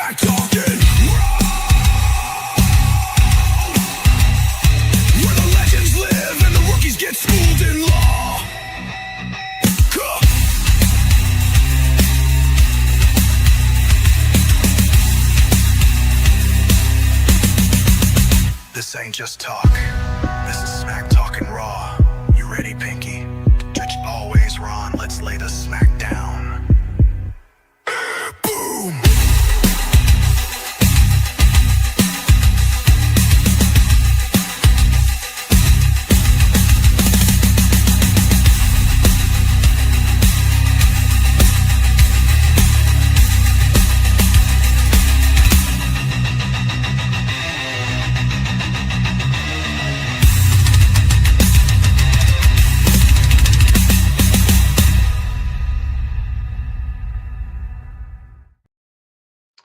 Smack talking where the legends live and the rookies get schooled in law. This ain't just talk. This is smack talking raw. You ready, Pinky? Judge always Ron. Let's lay the smack down. Boom.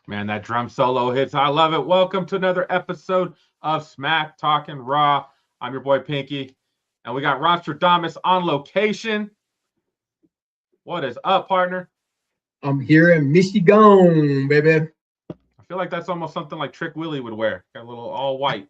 Man, that drum solo hits. I love it. Welcome to another episode of Smack Talking Raw. I'm your boy Pinky, and we got Rostradamus on location. What is up, partner? I'm here in Michigan, baby. I feel like that's almost something like Trick Willie would wear. Got a little all white.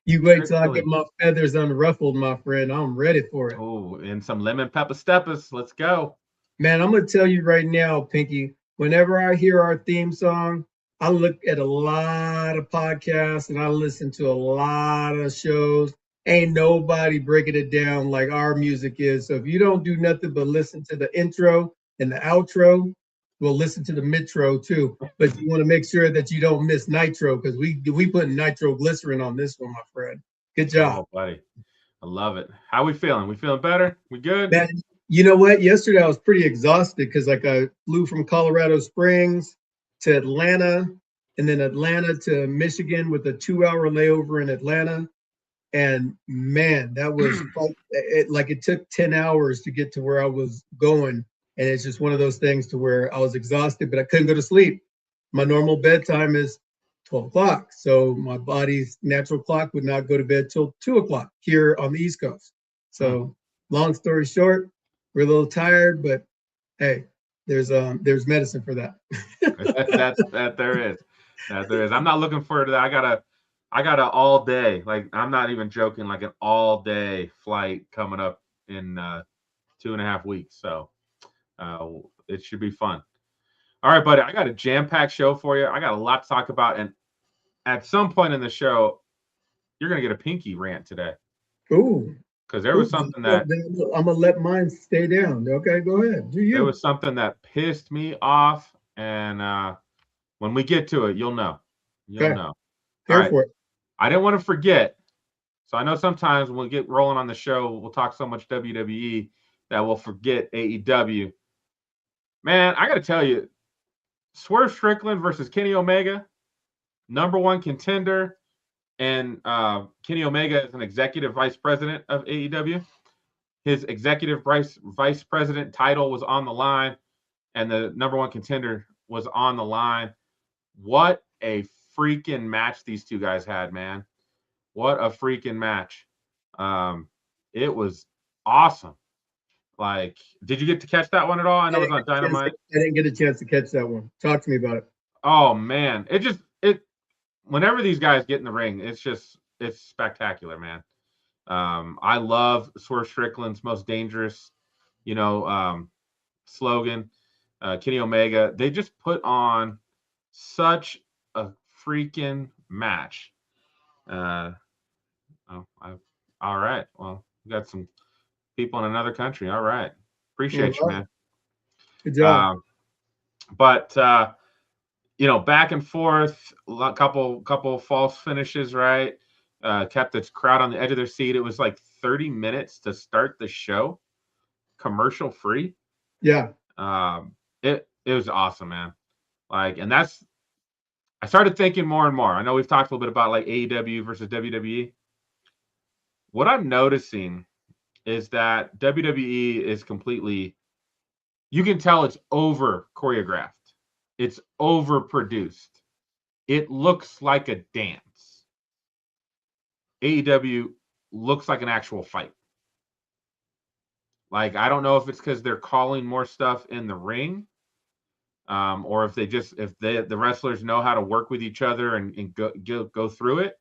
You wait till I get my feathers unruffled, my friend. I'm ready for it. Oh, and some lemon pepper steppers. Let's go. Man, I'm going to tell you right now, Pinky, whenever I hear our theme song, I look at a lot of podcasts and I listen to a lot of shows. Ain't nobody breaking it down like our music is. So if you don't do nothing but listen to the intro and the outro, we'll listen to the midtro too. But you want to make sure that you don't miss nitro because we put nitroglycerin on this one, my friend. Good job. Oh, buddy. I love it. How we feeling? We feeling better? We good? Man, you know what? Yesterday I was pretty exhausted because I flew from Colorado Springs to Atlanta and then Atlanta to Michigan with a 2-hour layover in Atlanta. And man, that was like it took 10 hours to get to where I was going. And it's just one of those things to where I was exhausted, but I couldn't go to sleep. My normal bedtime is 12 o'clock. So my body's natural clock would not go to bed till 2 o'clock here on the East Coast. So long story short, we're a little tired, but hey, there's medicine for that. that there is. I'm not looking forward to that. I got a all day, like I'm not even joking, like an all day flight coming up in 2.5 weeks. So it should be fun. All right, buddy. I got a jam-packed show for you. I got a lot to talk about, and at some point in the show, you're gonna get a Pinky rant today. Ooh. Because there was something that I'm gonna let mine stay down. Okay, go ahead. Do you? There was something that pissed me off, and when we get to it, you'll know. You'll know. Here for it. I didn't want to forget. So I know sometimes when we get rolling on the show, we'll talk so much WWE that we'll forget AEW. Man, I got to tell you, Swerve Strickland versus Kenny Omega, #1 contender. And Kenny Omega is an executive vice president of AEW. His executive vice president title was on the line, and the #1 contender was on the line. What a freaking match these two guys had, man. What a freaking match. It was awesome. Like, did you get to catch that one at all? I know it was on Dynamite. I didn't get a chance to catch that one. Talk to me about it. Oh, man. Whenever these guys get in the ring, it's spectacular, man. I love Swerve Strickland's most dangerous, slogan. Kenny Omega. They just put on such a freaking match. All right. Well, we got some people in another country. All right. Appreciate you, man. Good job. Back and forth, a couple false finishes, right? Kept the crowd on the edge of their seat. It was like 30 minutes to start the show, commercial free. Yeah. It was awesome, man. I started thinking more and more. I know we've talked a little bit about like AEW versus WWE. What I'm noticing is that WWE is completely, you can tell it's over choreographed. It's overproduced. It looks like a dance. AEW looks like an actual fight. Like, I don't know if it's because they're calling more stuff in the ring. or if the wrestlers know how to work with each other and go through it.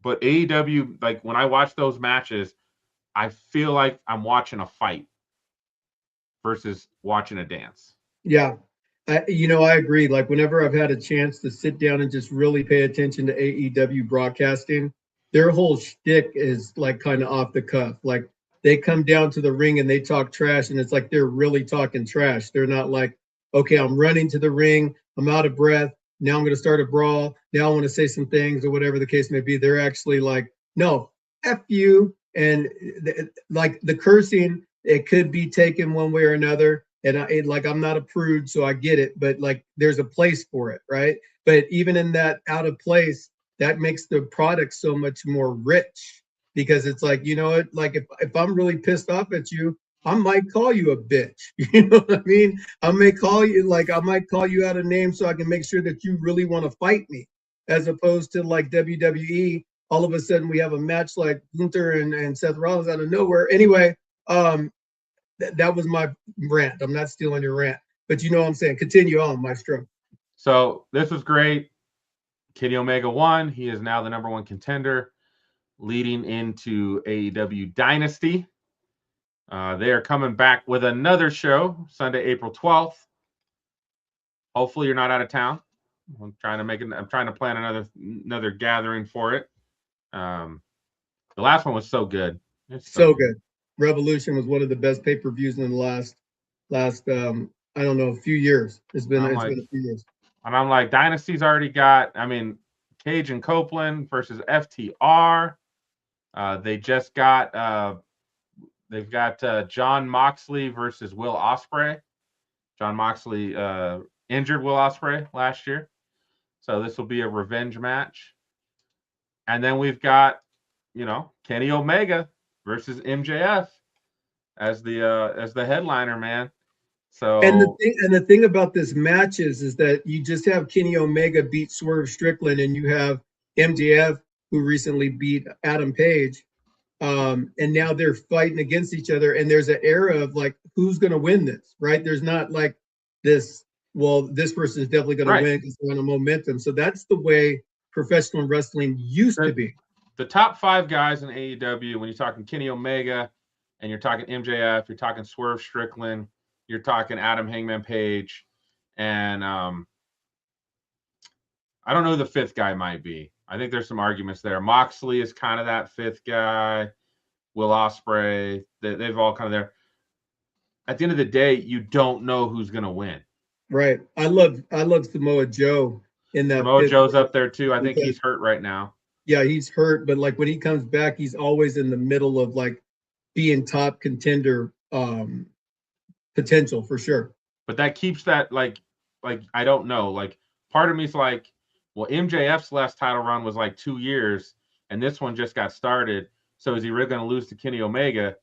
But AEW, like when I watch those matches, I feel like I'm watching a fight versus watching a dance. Yeah. I agree. Like whenever I've had a chance to sit down and just really pay attention to AEW broadcasting, their whole shtick is like kind of off the cuff. Like they come down to the ring and they talk trash, and it's like they're really talking trash. They're not like, okay, I'm running to the ring, I'm out of breath. Now I'm going to start a brawl. Now I want to say some things or whatever the case may be. They're actually like, no, F you. And like the cursing, it could be taken one way or another. And I'm not a prude, so I get it, but like there's a place for it, right? But even in that out of place, that makes the product so much more rich, because it's like, you know what, like if I'm really pissed off at you, I might call you a bitch. You know what I mean? I might call you out a name so I can make sure that you really want to fight me, as opposed to like WWE. All of a sudden we have a match like Gunther and Seth Rollins out of nowhere. Anyway, that was my rant. I'm not stealing your rant, but you know what I'm saying. Continue on, Maestro. So this was great. Kenny Omega won. He is now the number one contender leading into AEW Dynasty. They are coming back with another show Sunday, April 12th. Hopefully you're not out of town. I'm trying to plan another gathering for it. The last one was so good. It's so good. Revolution was one of the best pay-per-views in the last I don't know, a few years. It's been a few years. And I'm like, Dynasty's already got, Cage and Copeland versus FTR. They just got they've got John Moxley versus Will Ospreay. John Moxley injured Will Ospreay last year, so this will be a revenge match. And then we've got, Kenny Omega versus MJF as the headliner, man. So and the thing about this match is that you just have Kenny Omega beat Swerve Strickland, and you have MJF who recently beat Adam Page, and now they're fighting against each other. And there's an era of like, who's going to win this, right? There's not like this. Well, this person is definitely going to win because they're on a momentum. So that's the way professional wrestling used to be. The top 5 guys in AEW, when you're talking Kenny Omega and you're talking MJF, you're talking Swerve Strickland, you're talking Adam Hangman Page, and I don't know who the 5th guy might be. I think there's some arguments there. Moxley is kind of that 5th guy. Will Ospreay, they've all kind of there. At the end of the day, you don't know who's going to win. Right. I love Samoa Joe in that. Samoa Joe's up there too. I think he's hurt right now. Yeah, he's hurt, but like when he comes back, he's always in the middle of like being top contender potential for sure. But that keeps that like I don't know. Like part of me's like, well, MJF's last title run was like 2 years, and this one just got started. So is he really going to lose to Kenny Omega?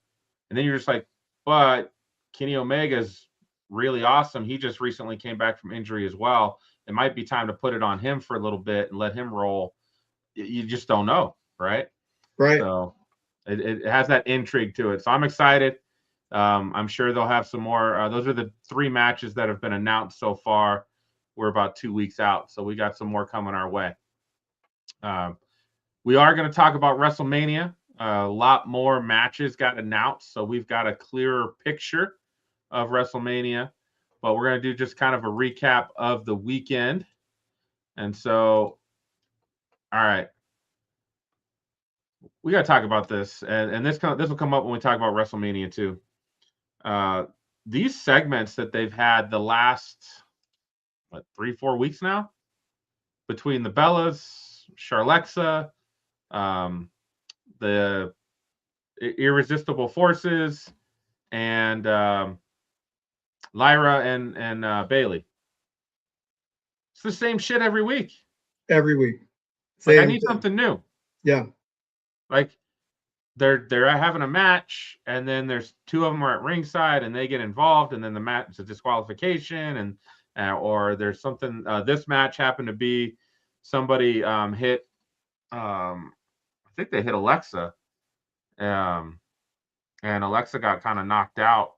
And then you're just like, but Kenny Omega's really awesome. He just recently came back from injury as well. It might be time to put it on him for a little bit and let him roll. You just don't know, right? Right. So it has that intrigue to it. So I'm excited. I'm sure they'll have some more. Those are the 3 matches that have been announced so far. We're about 2 weeks out, so we got some more coming our way. We are going to talk about WrestleMania. A lot more matches got announced, so we've got a clearer picture of WrestleMania. But we're going to do just kind of a recap of the weekend. And so, all right, we got to talk about this, and this will come up when we talk about WrestleMania too. These segments that they've had the last 3-4 weeks now, between the Bellas, Charlexa, the Irresistible Forces, and Lyra and Bailey. It's the same shit every week. Every week. Like, I need something new. Yeah. Like they're having a match, and then there's 2 of them are at ringside, and they get involved, and then the match is a disqualification, and or there's something. This match happened to be somebody hit. I think they hit Alexa, and Alexa got kind of knocked out.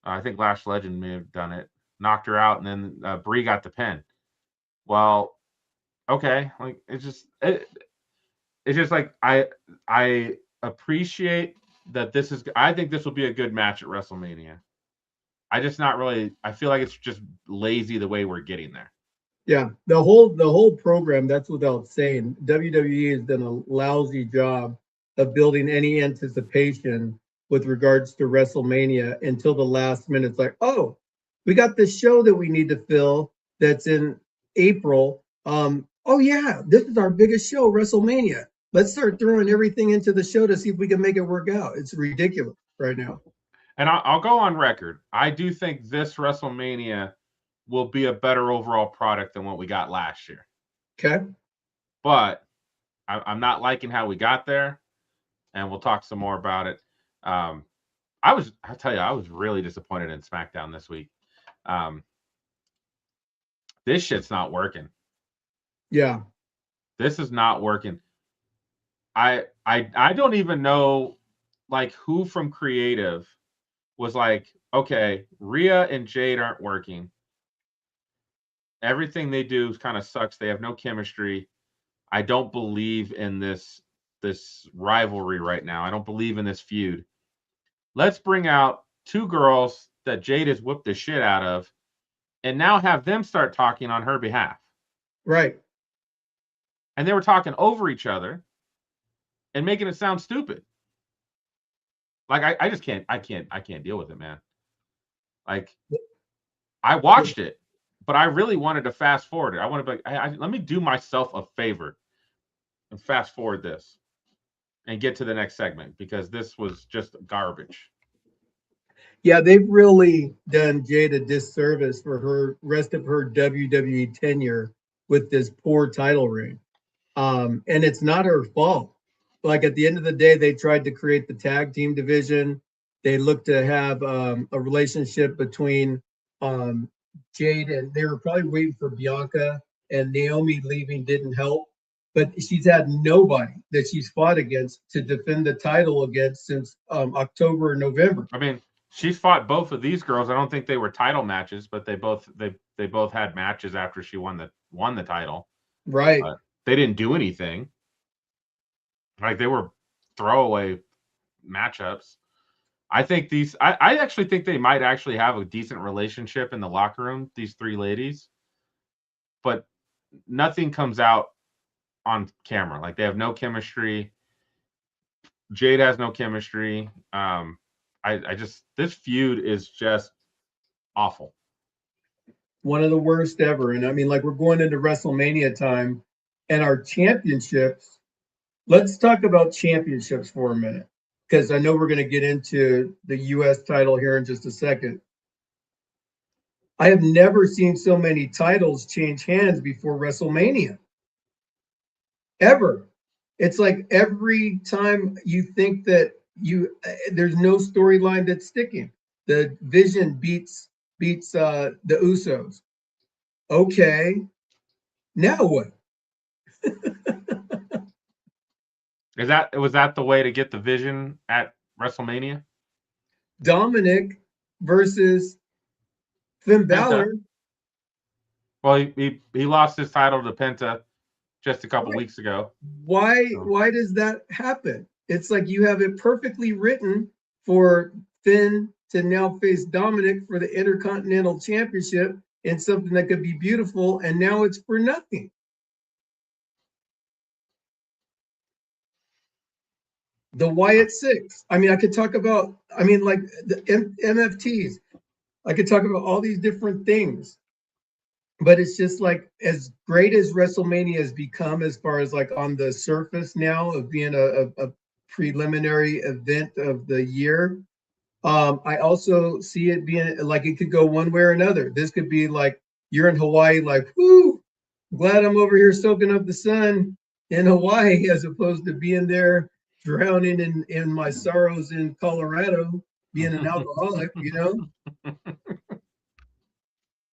I think Lash Legend may have done it. knocked her out, and then Brie got the pin. Well, okay, like it's just like I appreciate that this is. I think this will be a good match at WrestleMania. I feel like it's just lazy the way we're getting there. Yeah, the whole program, that's without saying. WWE has done a lousy job of building any anticipation with regards to WrestleMania until the last minute. It's like, oh, we got this show that we need to fill that's in April. Oh yeah, this is our biggest show, WrestleMania. Let's start throwing everything into the show to see if we can make it work out. It's ridiculous right now. And I'll go on record. I do think this WrestleMania will be a better overall product than what we got last year. Okay. But I'm not liking how we got there, and we'll talk some more about it. I'll tell you, I was really disappointed in SmackDown this week. This shit's not working. Yeah. This is not working. I don't even know like who from creative was like, okay, Rhea and Jade aren't working. Everything they do kind of sucks. They have no chemistry. I don't believe in this rivalry right now. I don't believe in this feud. Let's bring out two girls that Jade has whipped the shit out of and now have them start talking on her behalf. Right. And they were talking over each other and making it sound stupid. Like I just can't deal with it, man. Like I watched it, but I really wanted to fast forward it. I want to be like, let me do myself a favor and fast forward this and get to the next segment because this was just garbage. Yeah, they've really done Jade a disservice for her rest of her WWE tenure with this poor title reign. And it's not her fault. Like at the end of the day, they tried to create the tag team division. They looked to have a relationship between Jade, and they were probably waiting for Bianca, and Naomi leaving didn't help. But she's had nobody that she's fought against to defend the title against since October or November. I mean, she's fought both of these girls. I don't think they were title matches, but they both had matches after she won the title. Right. They didn't do anything. Like they were throwaway matchups. I think I actually think they might actually have a decent relationship in the locker room, these three ladies. But nothing comes out on camera. Like they have no chemistry. Jade has no chemistry. This feud is just awful. One of the worst ever. And I mean, like we're going into WrestleMania time and our championships. Let's talk about championships for a minute, because I know we're going to get into the U.S. title here in just a second. I have never seen so many titles change hands before WrestleMania. Ever. It's like every time you think that there's no storyline that's sticking. The Vision beats the Usos. Okay. Now what? Was that the way to get the Vision at WrestleMania? Dominic versus Finn Balor. Well, he lost his title to Penta just a couple weeks ago. Why does that happen? It's like you have it perfectly written for Finn to now face Dominic for the Intercontinental Championship in something that could be beautiful, and now it's for nothing. The Wyatt Six. I mean, I could talk about, like the MFTs. I could talk about all these different things. But it's just like as great as WrestleMania has become as far as like on the surface now of being a preliminary event of the year. I also see it being like it could go one way or another. This could be like you're in Hawaii, like, whoo, glad I'm over here soaking up the sun in Hawaii as opposed to being there drowning in my sorrows in Colorado, being an alcoholic, you know?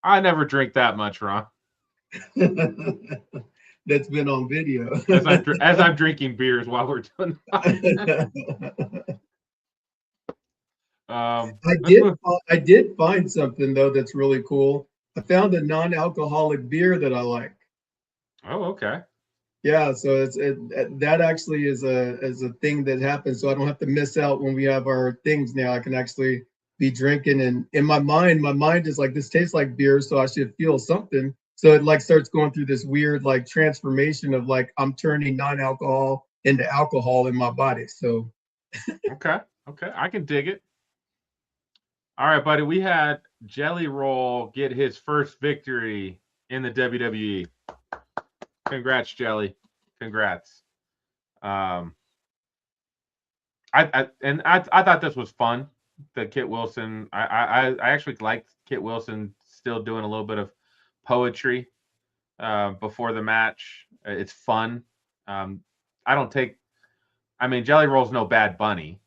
I never drink that much, Ron. That's been on video. as I'm drinking beers while we're doing that. Let's move. I did find something though that's really cool. I found a non-alcoholic beer that I like. Oh, okay. Yeah, so that actually is a thing that happens. So I don't have to miss out when we have our things now. I can actually be drinking, and in my mind is like this tastes like beer, so I should feel something. So it like starts going through this weird like transformation of like I'm turning non-alcohol into alcohol in my body. So Okay. Okay. I can dig it. All right, buddy. We had Jelly Roll get his first victory in the WWE. Congrats, Jelly. Congrats. Um, I thought this was fun. The Kit Wilson. I actually liked Kit Wilson still doing a little bit of poetry before the match. It's fun. Um, I don't take. I mean, Jelly Roll's no Bad Bunny,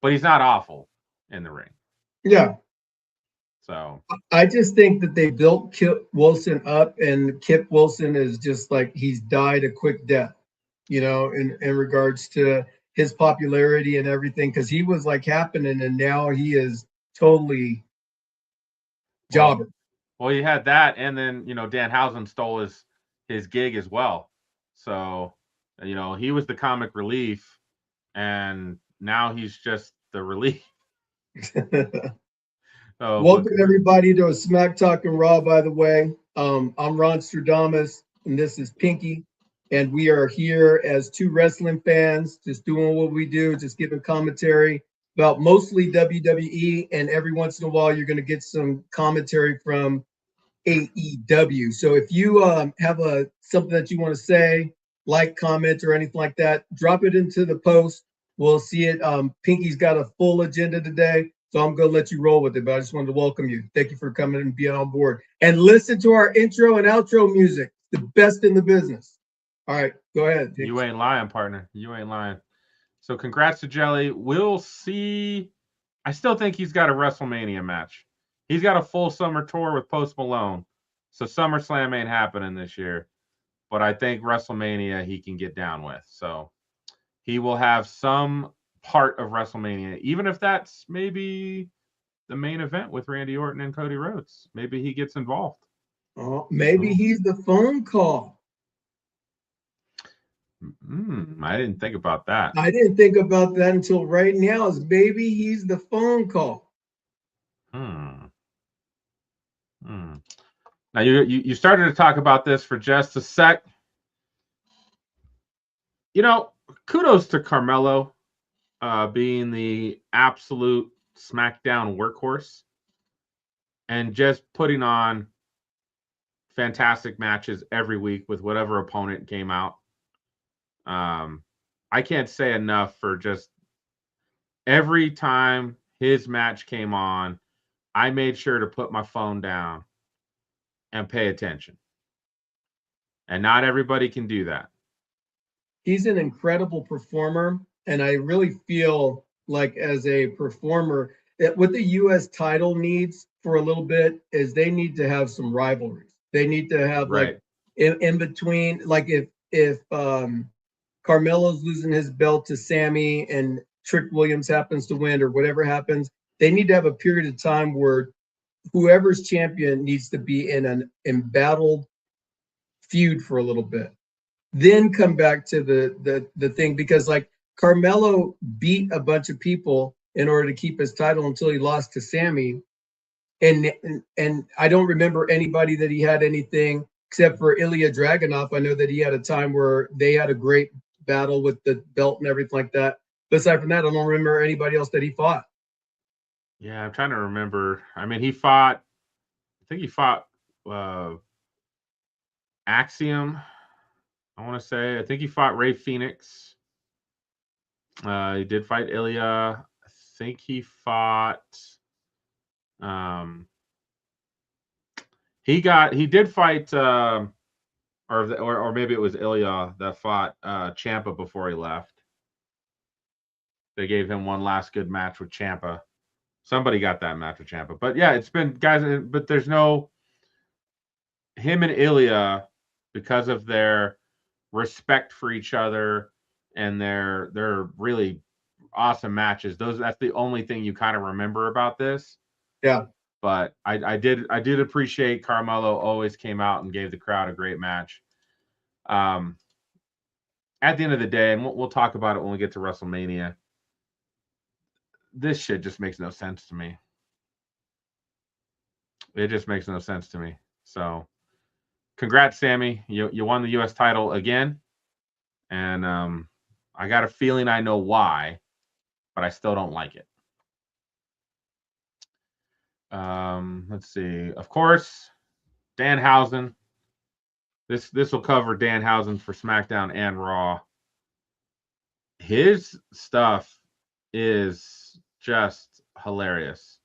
but he's not awful in the ring. yeah, So I just think that they built Kip Wilson up, and Kip Wilson is just like he's died a quick death, in regards to his popularity and everything, because he was like happening, and now he is totally well, jobber. well, you had that, and then Danhausen stole his gig as well. So he was the comic relief, and now he's just the relief. So, but Welcome everybody to a Smack Talking Raw. By the way, I'm Ron Stradamus, and this is Pinky, and we are here as two wrestling fans, just doing what we do, just giving commentary about mostly WWE, and every once in a while you're going to get some commentary from AEW. So if you have something that you want to say, like, comment, or anything like that, drop it into the post. We'll see it. Pinky's got a full agenda today, so I'm going to let you roll with it. But I just wanted to welcome you. Thank you for coming and being on board. And listen to our intro and outro music, the best in the business. All right, go ahead. Pinky. you ain't lying, partner. You ain't lying. So congrats to Jelly. We'll see. I still think he's got a WrestleMania match. He's got a full summer tour with Post Malone. So SummerSlam ain't happening this year. But I think WrestleMania he can get down with. So he will have some part of WrestleMania, even if that's maybe the main event with Randy Orton and Cody Rhodes. Maybe he gets involved. Oh, maybe he's the phone call. I didn't think about that. I didn't think about that until right now. Is maybe he's the phone call. Now you started to talk about this for just a sec. Kudos to Carmelo being the absolute SmackDown workhorse and just putting on fantastic matches every week with whatever opponent came out. I can't say enough for just every time his match came on, I made sure to put my phone down and pay attention. And not everybody can do that. He's an incredible performer, and I really feel like as a performer that what the U.S. title needs for a little bit is they need to have some rivalries. They need to have Right. like in between, like if Carmelo's losing his belt to Sammy and Trick Williams happens to win or whatever happens, they need to have a period of time where whoever's champion needs to be in an embattled feud for a little bit, then come back to the thing, because like Carmelo beat a bunch of people in order to keep his title until he lost to Sammy, and I don't remember anybody that he had anything except for Ilya Dragunov. I know that he had a time where they had a great battle with the belt and everything like that. But aside from that, I don't remember anybody else that he fought. Yeah, I'm trying to remember. I mean, I think he fought Axiom, I want to say. I think he fought Ray Phoenix. He did fight Ilya. I think he fought he did fight or maybe it was Ilya that fought Ciampa before he left. They gave him one last good match with Ciampa. Somebody got that match with Ciampa. But yeah, it's been guys, but there's no him and Ilya, because of their respect for each other and their really awesome matches. That's the only thing you kind of remember about this. Yeah. But I did appreciate Carmelo always came out and gave the crowd a great match. At the end of the day, and we'll talk about it when we get to WrestleMania, this shit just makes no sense to me. It just makes no sense to me. So, congrats, Sammy. You won the U.S. title again, and I got a feeling I know why, but I still don't like it. Let's see. Of course, Danhausen. This will cover Danhausen for SmackDown and Raw. His stuff is just hilarious.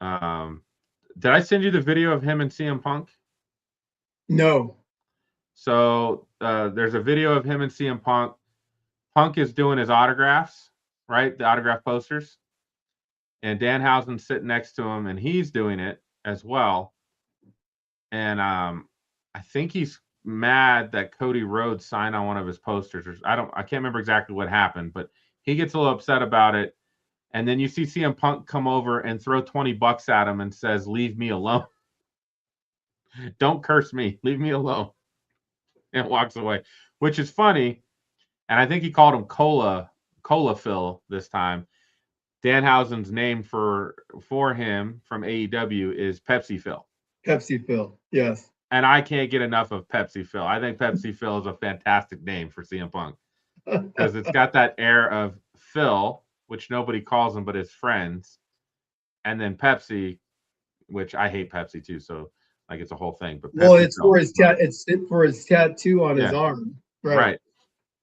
Did I send you the video of him and CM Punk? No. So there's a video of him and CM Punk. Punk is doing his autographs, right? The autograph posters. And Danhausen's sitting next to him, and he's doing it as well. And I think he's mad that Cody Rhodes signed on one of his posters. I can't remember exactly what happened, but he gets a little upset about it. And then you see CM Punk come over and throw $20 at him and says, "Leave me alone. Don't curse me. Leave me alone." And walks away, which is funny. And I think he called him Cola Phil this time. Danhausen's name for him from AEW is Pepsi Phil. Pepsi Phil, yes. And I can't get enough of Pepsi Phil. I think Pepsi Phil is a fantastic name for CM Punk because it's got that air of Phil, which nobody calls him but his friends, and then Pepsi, which I hate Pepsi too. So like it's a whole thing. But well, Pepsi it's Phil, it's for his tattoo on his arm. Right.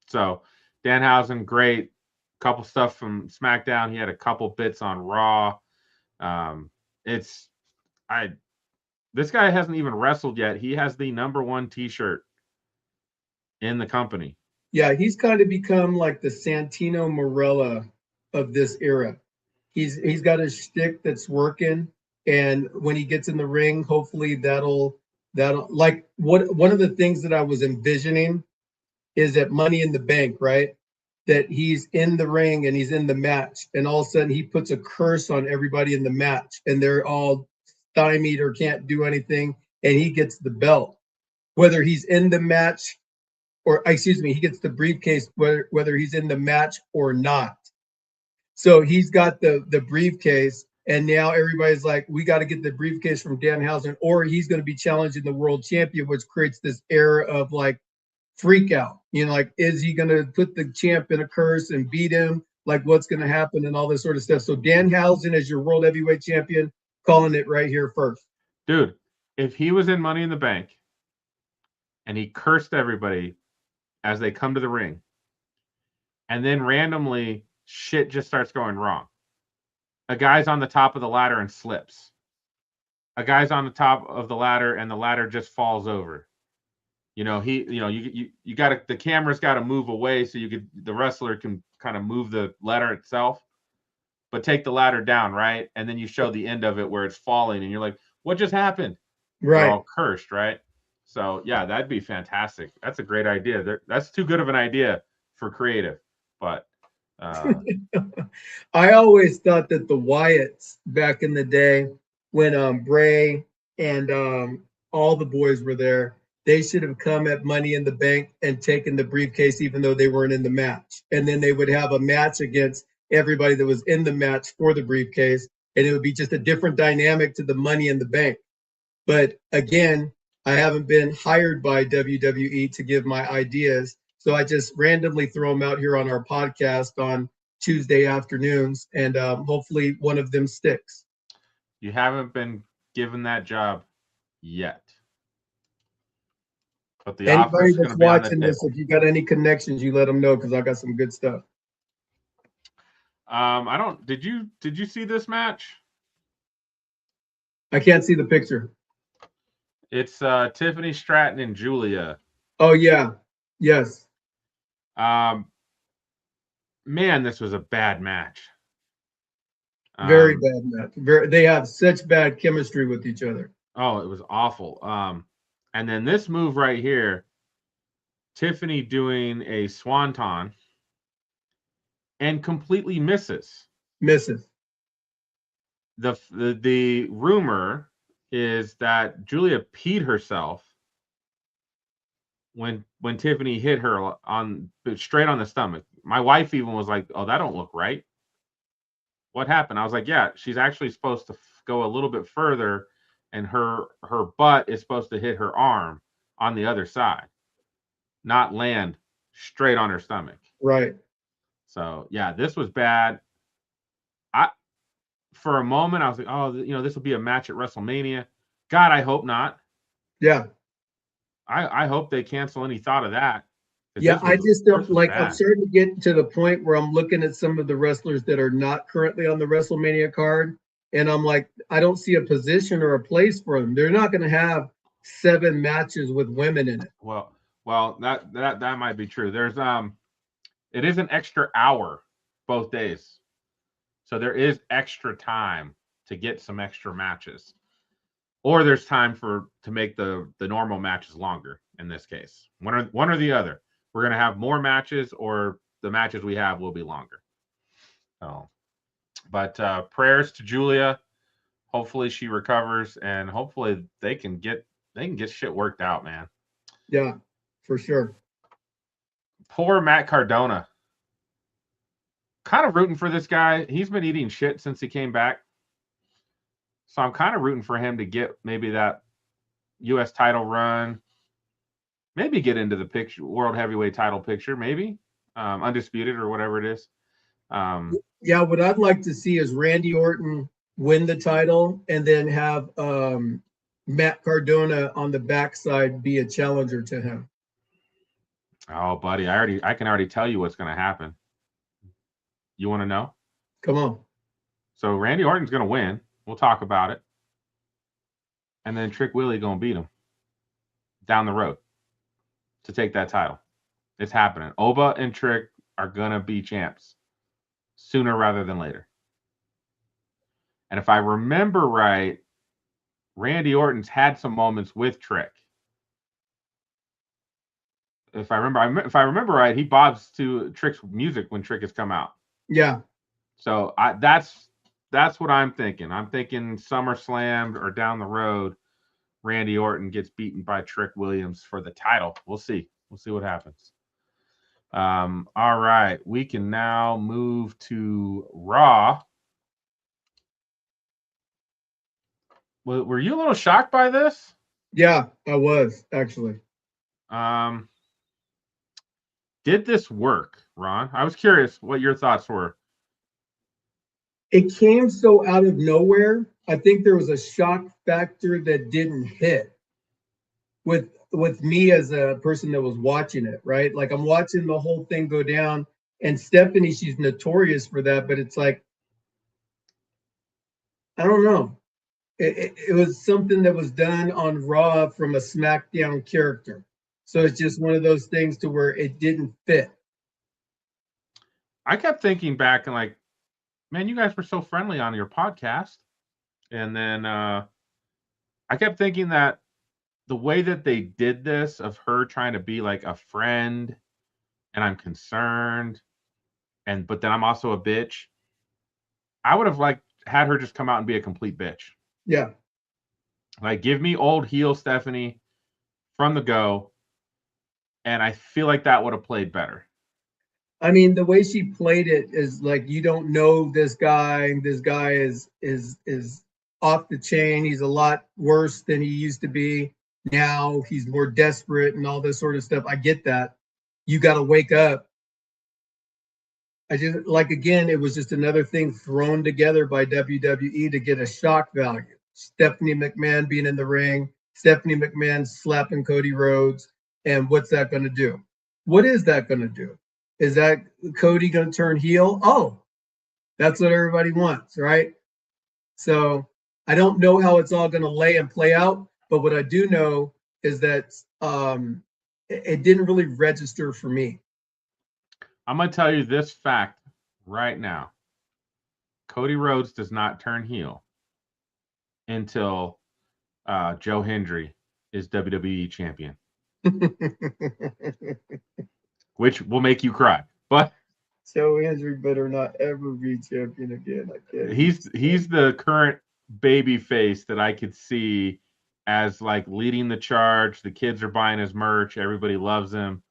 So Danhausen, great. Couple stuff from SmackDown. He had a couple bits on Raw. This guy hasn't even wrestled yet. He has the #1 T-shirt in the company. Yeah, he's kind of become like the Santino Marella of this era. He's got a shtick that's working, and when he gets in the ring, hopefully that'll like one of the things that I was envisioning is that Money in the Bank, right? That he's in the ring and he's in the match, and all of a sudden he puts a curse on everybody in the match, and they're all stymied or can't do anything, and he gets the belt, whether he's in the match or excuse me, he gets the briefcase whether he's in the match or not. So he's got the briefcase, and now everybody's like, we got to get the briefcase from Danhausen, or he's going to be challenging the world champion, which creates this air of like freak out. You know, like, is he going to put the champ in a curse and beat him? Like, what's going to happen and all this sort of stuff. So Danhausen as your world heavyweight champion, calling it right here first. Dude, if he was in Money in the Bank and he cursed everybody as they come to the ring, and then randomly shit just starts going wrong. A guy's on the top of the ladder and slips. A guy's on the top of the ladder and the ladder just falls over. You know, you got the camera's got to move away so the wrestler can kind of move the ladder itself, but take the ladder down, right? And then you show the end of it where it's falling, and you're like, what just happened? Right. They're all cursed, right? So yeah, that'd be fantastic. That's a great idea. That's too good of an idea for creative, but I always thought that the Wyatts back in the day, when Bray and all the boys were there, they should have come at Money in the Bank and taken the briefcase, even though they weren't in the match. And then they would have a match against everybody that was in the match for the briefcase, and it would be just a different dynamic to the Money in the Bank. But again, I haven't been hired by WWE to give my ideas, so I just randomly throw them out here on our podcast on Tuesday afternoons, and hopefully one of them sticks. You haven't been given that job yet. But the Anybody that's watching this, if you got any connections, you let them know, because I got some good stuff. Did you see this match? I can't see the picture. It's Tiffany Stratton and Julia. Oh yeah. Yes. Man, this was a bad match. Very bad match. They have such bad chemistry with each other. Oh, it was awful. And then this move right here, Tiffany doing a swanton, and completely misses. Misses. The rumor is that Julia peed herself when Tiffany hit her straight on the stomach. My wife even was like, "Oh, that don't look right. What happened?" I was like, "Yeah, she's actually supposed to go a little bit further, and her butt is supposed to hit her arm on the other side, not land straight on her stomach." Right. So yeah, this was bad. For a moment, I was like, "Oh, this will be a match at WrestleMania." God, I hope not. Yeah. I hope they cancel any thought of that. Yeah, I just don't like. I'm bad. starting to get to the point where I'm looking at some of the wrestlers that are not currently on the WrestleMania card, and I'm like, I don't see a position or a place for them. They're not going to have 7 matches with women in it. Well, that might be true. There's it is an extra hour both days, so there is extra time to get some extra matches, or there's time to make the normal matches longer. In this case, one or the other. We're gonna have more matches, or the matches we have will be longer. So, but prayers to Julia. Hopefully she recovers, and hopefully they can get shit worked out, man. Yeah, for sure. Poor Matt Cardona. Kind of rooting for this guy. He's been eating shit since he came back. So I'm kind of rooting for him to get maybe that U.S. title run. Maybe get into the picture, world heavyweight title picture, maybe. Undisputed or whatever it is. Yeah, what I'd like to see is Randy Orton win the title and then have Matt Cardona on the backside be a challenger to him. Oh, buddy, I can already tell you what's going to happen. You want to know? Come on. So Randy Orton's going to win. We'll talk about it. And then Trick Willie going to beat him down the road to take that title. It's happening. Oba and Trick are going to be champs sooner rather than later. And if I remember right, Randy Orton's had some moments with Trick. If I remember right, he bobs to Trick's music when Trick has come out. Yeah. So that's what I'm thinking. I'm thinking SummerSlam or down the road, Randy Orton gets beaten by Trick Williams for the title. We'll see. We'll see what happens. All right. We can now move to Raw. Were you a little shocked by this? Yeah, I was actually. Did this work, Ron? I was curious what your thoughts were. It came so out of nowhere. I think there was a shock factor that didn't hit with me as a person that was watching it, right? Like I'm watching the whole thing go down, and Stephanie, she's notorious for that, but it's like, I don't know. It was something that was done on Raw from a SmackDown character. So it's just one of those things to where it didn't fit. I kept thinking back and like, man, you guys were so friendly on your podcast. And then I kept thinking that the way that they did this, of her trying to be like a friend, and I'm concerned, but then I'm also a bitch. I would have like had her just come out and be a complete bitch. Yeah. Like, give me old heel Stephanie from the go, and I feel like that would have played better. I mean, the way she played it is like, you don't know this guy. This guy is off the chain. He's a lot worse than he used to be. Now he's more desperate and all this sort of stuff. I get that. You got to wake up. I just like, again, it was just another thing thrown together by WWE to get a shock value. Stephanie McMahon being in the ring, Stephanie McMahon slapping Cody Rhodes. And what's that going to do? What is that going to do? Is that Cody going to turn heel? Oh, that's what everybody wants, right? So I don't know how it's all going to lay and play out, but what I do know is that it didn't really register for me. I'm going to tell you this fact right now. Cody Rhodes does not turn heel until Joe Hendry is WWE champion. Which will make you cry. But Joe Hendry better not ever be champion again. I can't. He's the current baby face that I could see as like leading the charge. The kids are buying his merch. Everybody loves him.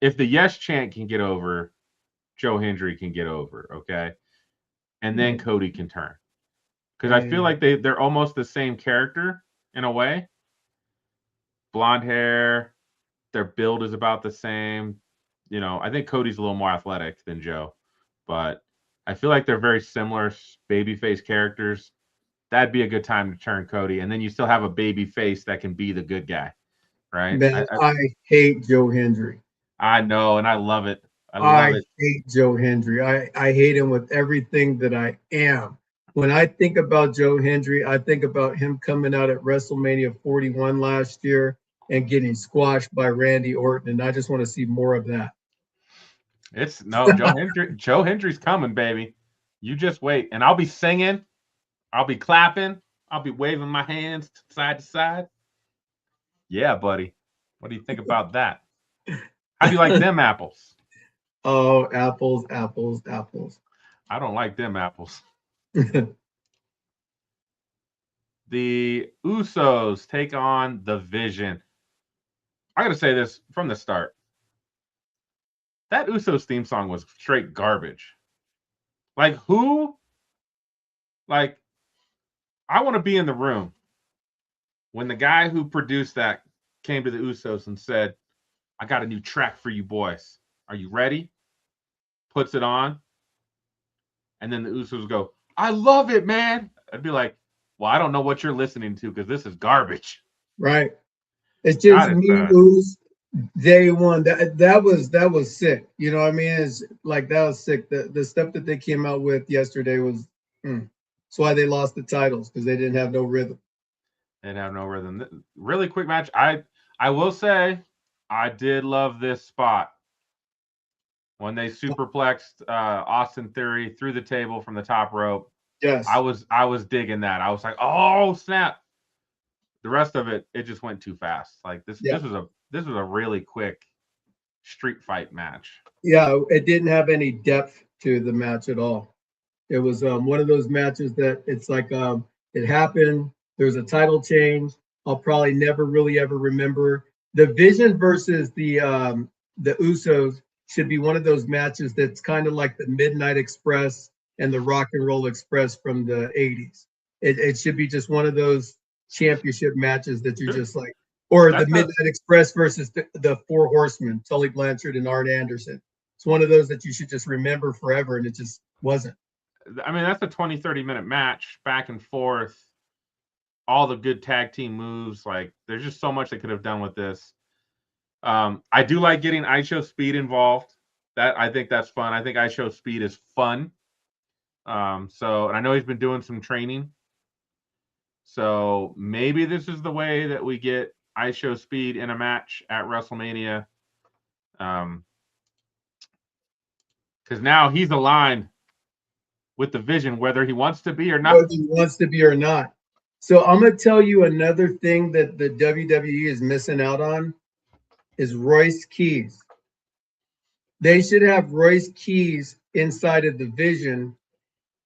If the yes chant can get over, Joe Hendry can get over. Okay, and then Cody can turn, because I feel like they're almost the same character in a way. Blonde hair, their build is about the same. You know, I think Cody's a little more athletic than Joe, but I feel like they're very similar babyface characters. That'd be a good time to turn Cody, and then you still have a baby face that can be the good guy, right? Man, I hate Joe Hendry. I know, and I love it. I love I it. hate Joe Hendry. I hate him with everything that I am. When I think about Joe Hendry, I think about him coming out at WrestleMania 41 last year and getting squashed by Randy Orton, and I just want to see more of that. It's no Joe Hendry. Joe Hendry's coming, baby. You just wait, and I'll be singing, I'll be clapping, I'll be waving my hands side to side. Yeah, buddy. What do you think about that? How do you like them apples? Oh, apples, apples, apples. I don't like them apples. The Usos take on the Vision. I gotta say this from the start. That Usos theme song was straight garbage. Like who? Like I want to be in the room when the guy who produced that came to the Usos and said, "I got a new track for you boys. Are you ready?" Puts it on, and then the Usos go, "I love it, man." I'd be like, "Well, I don't know what you're listening to because this is garbage." Right. It's just God, me, Oos, day one. That was sick. You know what I mean? It's like that was sick. The stuff that they came out with yesterday was that's why they lost the titles, because they didn't have no rhythm. They have no rhythm. Really quick match. I will say I did love this spot when they superplexed Austin Theory through the table from the top rope. Yes. I was digging that. I was like, oh snap. The rest of it, it just went too fast. Like this was a really quick street fight match. Yeah, it didn't have any depth to the match at all. It was one of those matches that it's like it happened. There's a title change. I'll probably never really ever remember. The Vision versus the Usos should be one of those matches that's kind of like the Midnight Express and the Rock and Roll Express from the 80s. It should be just one of those championship matches that you just like, or the Midnight Express versus the Four Horsemen, Tully Blanchard and Arn Anderson. It's one of those that you should just remember forever, and it just wasn't. I mean, that's a 20, 30-minute match, back and forth. All the good tag team moves. Like, there's just so much they could have done with this. I do like getting iShow Speed involved. I think that's fun. I think iShow Speed is fun. And I know he's been doing some training. So maybe this is the way that we get iShow Speed in a match at WrestleMania. Because now he's aligned with the Vision, whether he wants to be or not. Whether he wants to be or not. So I'm going to tell you another thing that the WWE is missing out on is Royce Keys. They should have Royce Keys inside of the Vision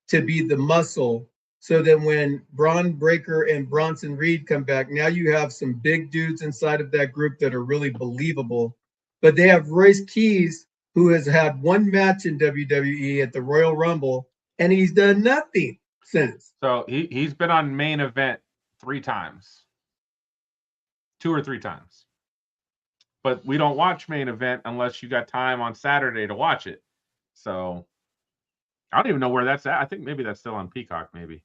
to be the muscle, so that when Braun Breaker and Bronson Reed come back, now you have some big dudes inside of that group that are really believable. But they have Royce Keys, who has had one match in WWE at the Royal Rumble, and he's done nothing since. So he's been on Main Event 3 times. 2 or 3 times. But we don't watch Main Event unless you got time on Saturday to watch it. So I don't even know where that's at. I think maybe that's still on Peacock, maybe.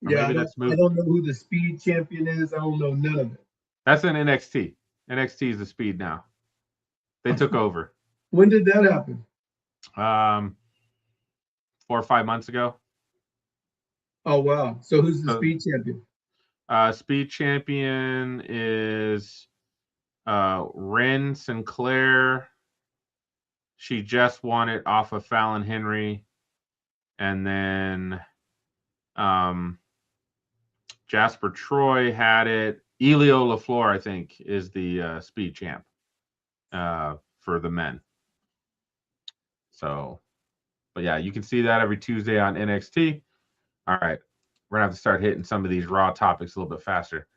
Or Yeah, maybe I don't know who the Speed champion is. I don't know none of it. That's in NXT. NXT is the Speed now. They took over. When did that happen? 4 or 5 months ago. Oh, wow. So who's the Speed champion? Speed champion is Ren Sinclair. She just won it off of Fallon Henry. And then Jasper Troy had it. Elio LaFleur, I think, is the Speed champ for the men. So, but yeah, you can see that every Tuesday on NXT. All right, we're gonna have to start hitting some of these Raw topics a little bit faster.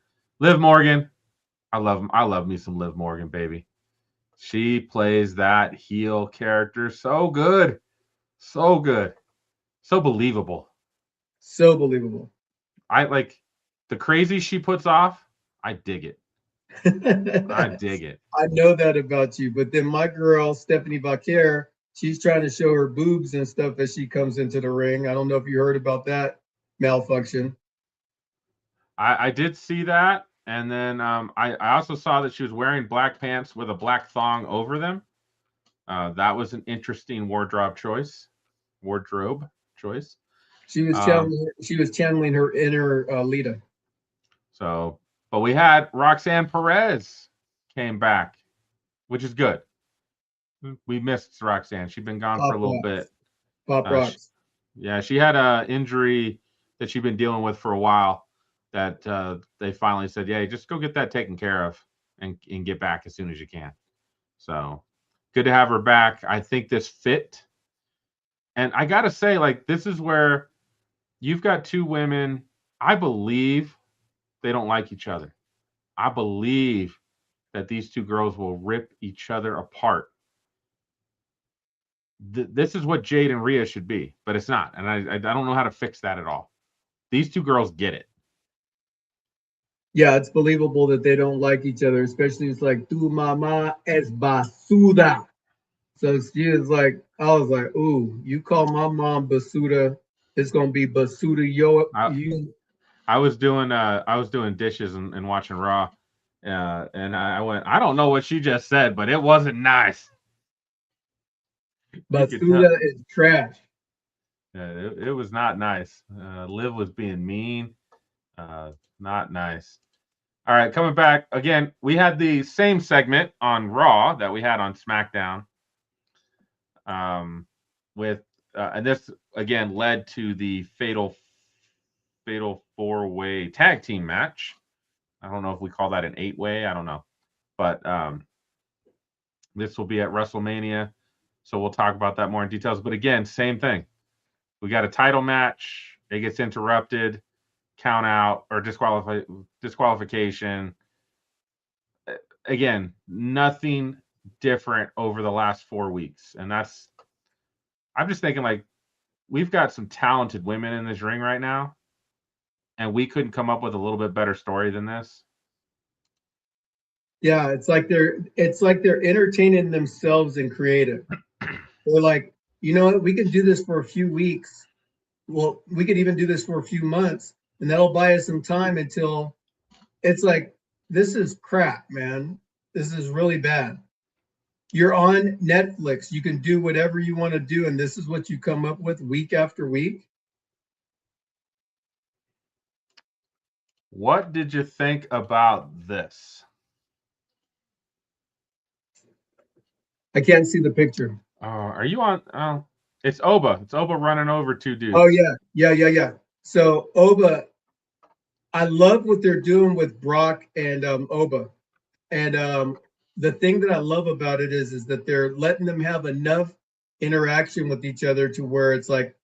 Liv Morgan, I love me some Liv Morgan, baby. She plays that heel character so good, so good, so believable. So believable. I like the crazy she puts off. I dig it. I dig it. I know that about you, but then my girl Stephanie Vaquer, she's trying to show her boobs and stuff as she comes into the ring. I don't know if you heard about that malfunction. I did see that, and then I also saw that she was wearing black pants with a black thong over them. That was an interesting wardrobe choice. She was channeling her inner Lita. So, but we had Roxanne Perez came back, which is good. We missed Roxanne. She'd been gone for a little bit. Pop rocks. She had an injury that she'd been dealing with for a while that they finally said, yeah, just go get that taken care of and get back as soon as you can. So good to have her back. I think this fit. And I got to say, like, this is where you've got two women. I believe they don't like each other. I believe that these two girls will rip each other apart. This is what Jade and Rhea should be, but it's not. And I don't know how to fix that at all. These two girls get it. Yeah, it's believable that they don't like each other, especially it's like, tu mama es basuda. So she is like, I was like, ooh, you call my mom basuda, it's gonna be basuda you. I was doing dishes and watching Raw, and I went, I don't know what she just said, but it wasn't nice. Basuda is trash. Yeah, it was not nice. Liv was being mean. Not nice. All right, coming back again. We had the same segment on Raw that we had on SmackDown. And this again led to the fatal four-way tag team match. I don't know if we call that an 8-way. I don't know, but this will be at WrestleMania, so we'll talk about that more in details. But again, same thing. We got a title match. It gets interrupted, count out or disqualification. Again, nothing different over the last 4 weeks, and I'm just thinking like we've got some talented women in this ring right now, and we couldn't come up with a little bit better story than this. Yeah, it's like they're entertaining themselves and creative. They're like, you know what, we can do this for a few weeks. Well, we could even do this for a few months, and that'll buy us some time until it's like, this is crap, man. This is really bad. You're on Netflix. You can do whatever you want to do, and this is what you come up with week after week. What did you think about this? I can't see the picture. Are you on? Oh, it's Oba. It's Oba running over two dudes. Oh yeah. So Oba, I love what they're doing with Brock and Oba, and the thing that I love about it is that they're letting them have enough interaction with each other to where it's like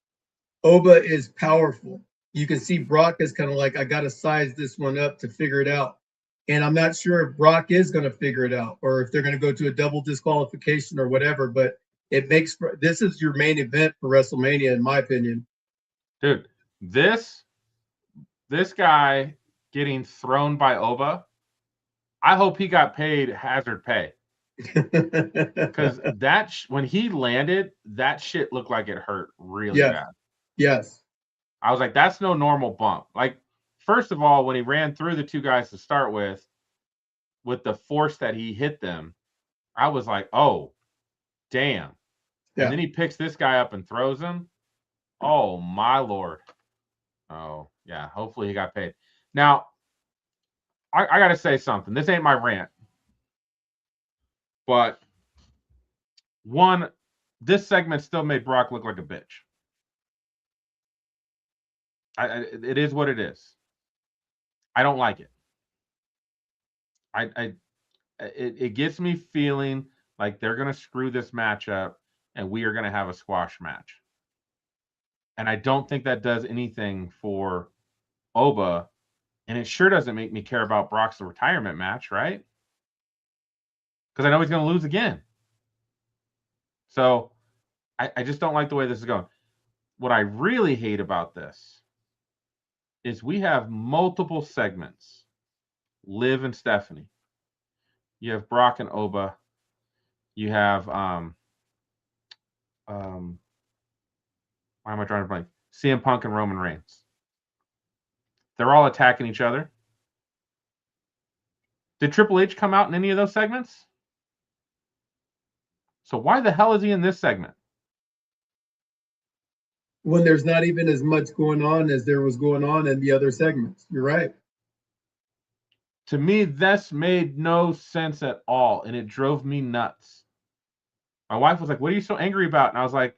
Oba is powerful. You can see Brock is kind of like, I got to size this one up to figure it out. And I'm not sure if Brock is going to figure it out or if they're going to go to a double disqualification or whatever. But this is your main event for WrestleMania, in my opinion. Dude, this guy getting thrown by Oba, I hope he got paid hazard pay. Because when he landed, that shit looked like it hurt really bad. Yes. I was like, that's no normal bump. Like, first of all, when he ran through the two guys to start with the force that he hit them, I was like, oh, damn. Yeah. And then he picks this guy up and throws him. Oh, my Lord. Oh, yeah. Hopefully he got paid. Now, I got to say something. This ain't my rant. But this segment still made Brock look like a bitch. It is what it is. I don't like it. It gets me feeling like they're going to screw this match up and we are going to have a squash match. And I don't think that does anything for Oba, and it sure doesn't make me care about Brock's retirement match, right? Because I know he's going to lose again. So I just don't like the way this is going. What I really hate about this is we have multiple segments. Liv and Stephanie. You have Brock and Oba. You have why am I drawing a blank? CM Punk and Roman Reigns. They're all attacking each other. Did Triple H come out in any of those segments? So why the hell is he in this segment? When there's not even as much going on as there was going on in the other segments. You're right. To me, this made no sense at all, and it drove me nuts. My wife was like, "What are you so angry about?" And I was like,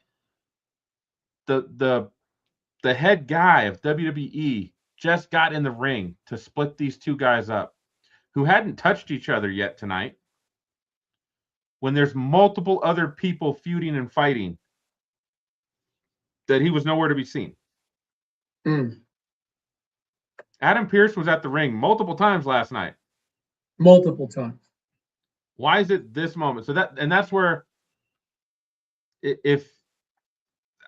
the head guy of WWE just got in the ring to split these two guys up who hadn't touched each other yet tonight, when there's multiple other people feuding and fighting, that he was nowhere to be seen. Adam Pearce was at the ring multiple times last night. Multiple times. Why is it this moment? So that's where if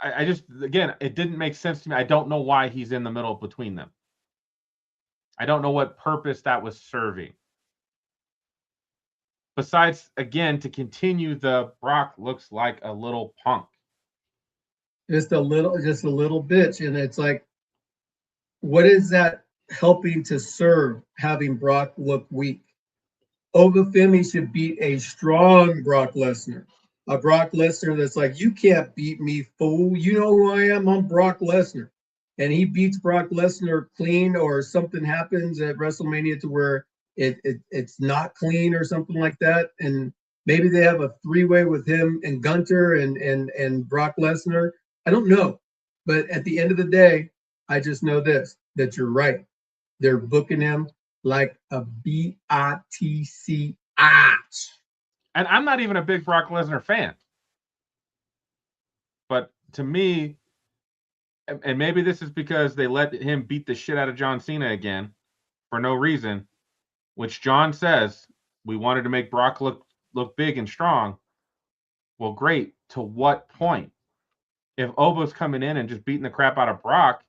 I just, again, it didn't make sense to me. I don't know why he's in the middle between them. I don't know what purpose that was serving. Besides, again, to continue the Brock looks like a little punk. Just a little bitch. And it's like, what is that helping to serve, having Brock look weak? Oba Femi should beat a strong Brock Lesnar. A Brock Lesnar that's like, you can't beat me, fool. You know who I am? I'm Brock Lesnar. And he beats Brock Lesnar clean, or something happens at WrestleMania to where it's not clean or something like that. And maybe they have a three-way with him and Gunter and Brock Lesnar. I don't know. But at the end of the day, I just know this, that you're right. They're booking him like a B-I-T-C-H. And I'm not even a big Brock Lesnar fan. But to me, and maybe this is because they let him beat the shit out of John Cena again for no reason, which John says, we wanted to make Brock look big and strong. Well, great. To what point? If Obo's coming in and just beating the crap out of Brock,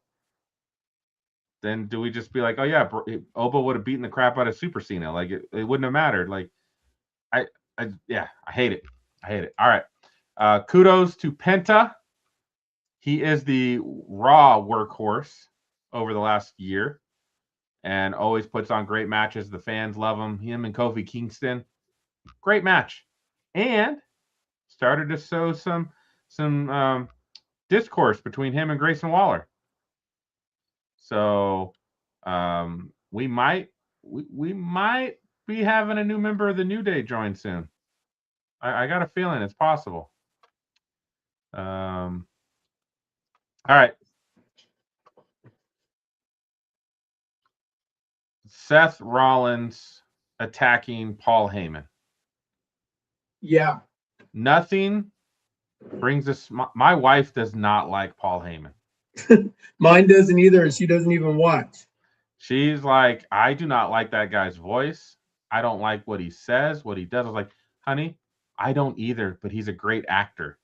then do we just be like, oh yeah, Obo would have beaten the crap out of Super Cena? Like it wouldn't have mattered. Like I hate it. I hate it. All right. Kudos to Penta. He is the Raw workhorse over the last year and always puts on great matches. The fans love him. Him and Kofi Kingston. Great match. And started to sow some discourse between him and Grayson Waller. So we might be having a new member of the New Day join soon. I got a feeling it's possible. All right. Seth Rollins attacking Paul Heyman. Yeah. Nothing brings us. My wife does not like Paul Heyman. Mine doesn't either, and she doesn't even watch. She's like, I do not like that guy's voice. I don't like what he says, what he does. I was like, honey, I don't either, but he's a great actor.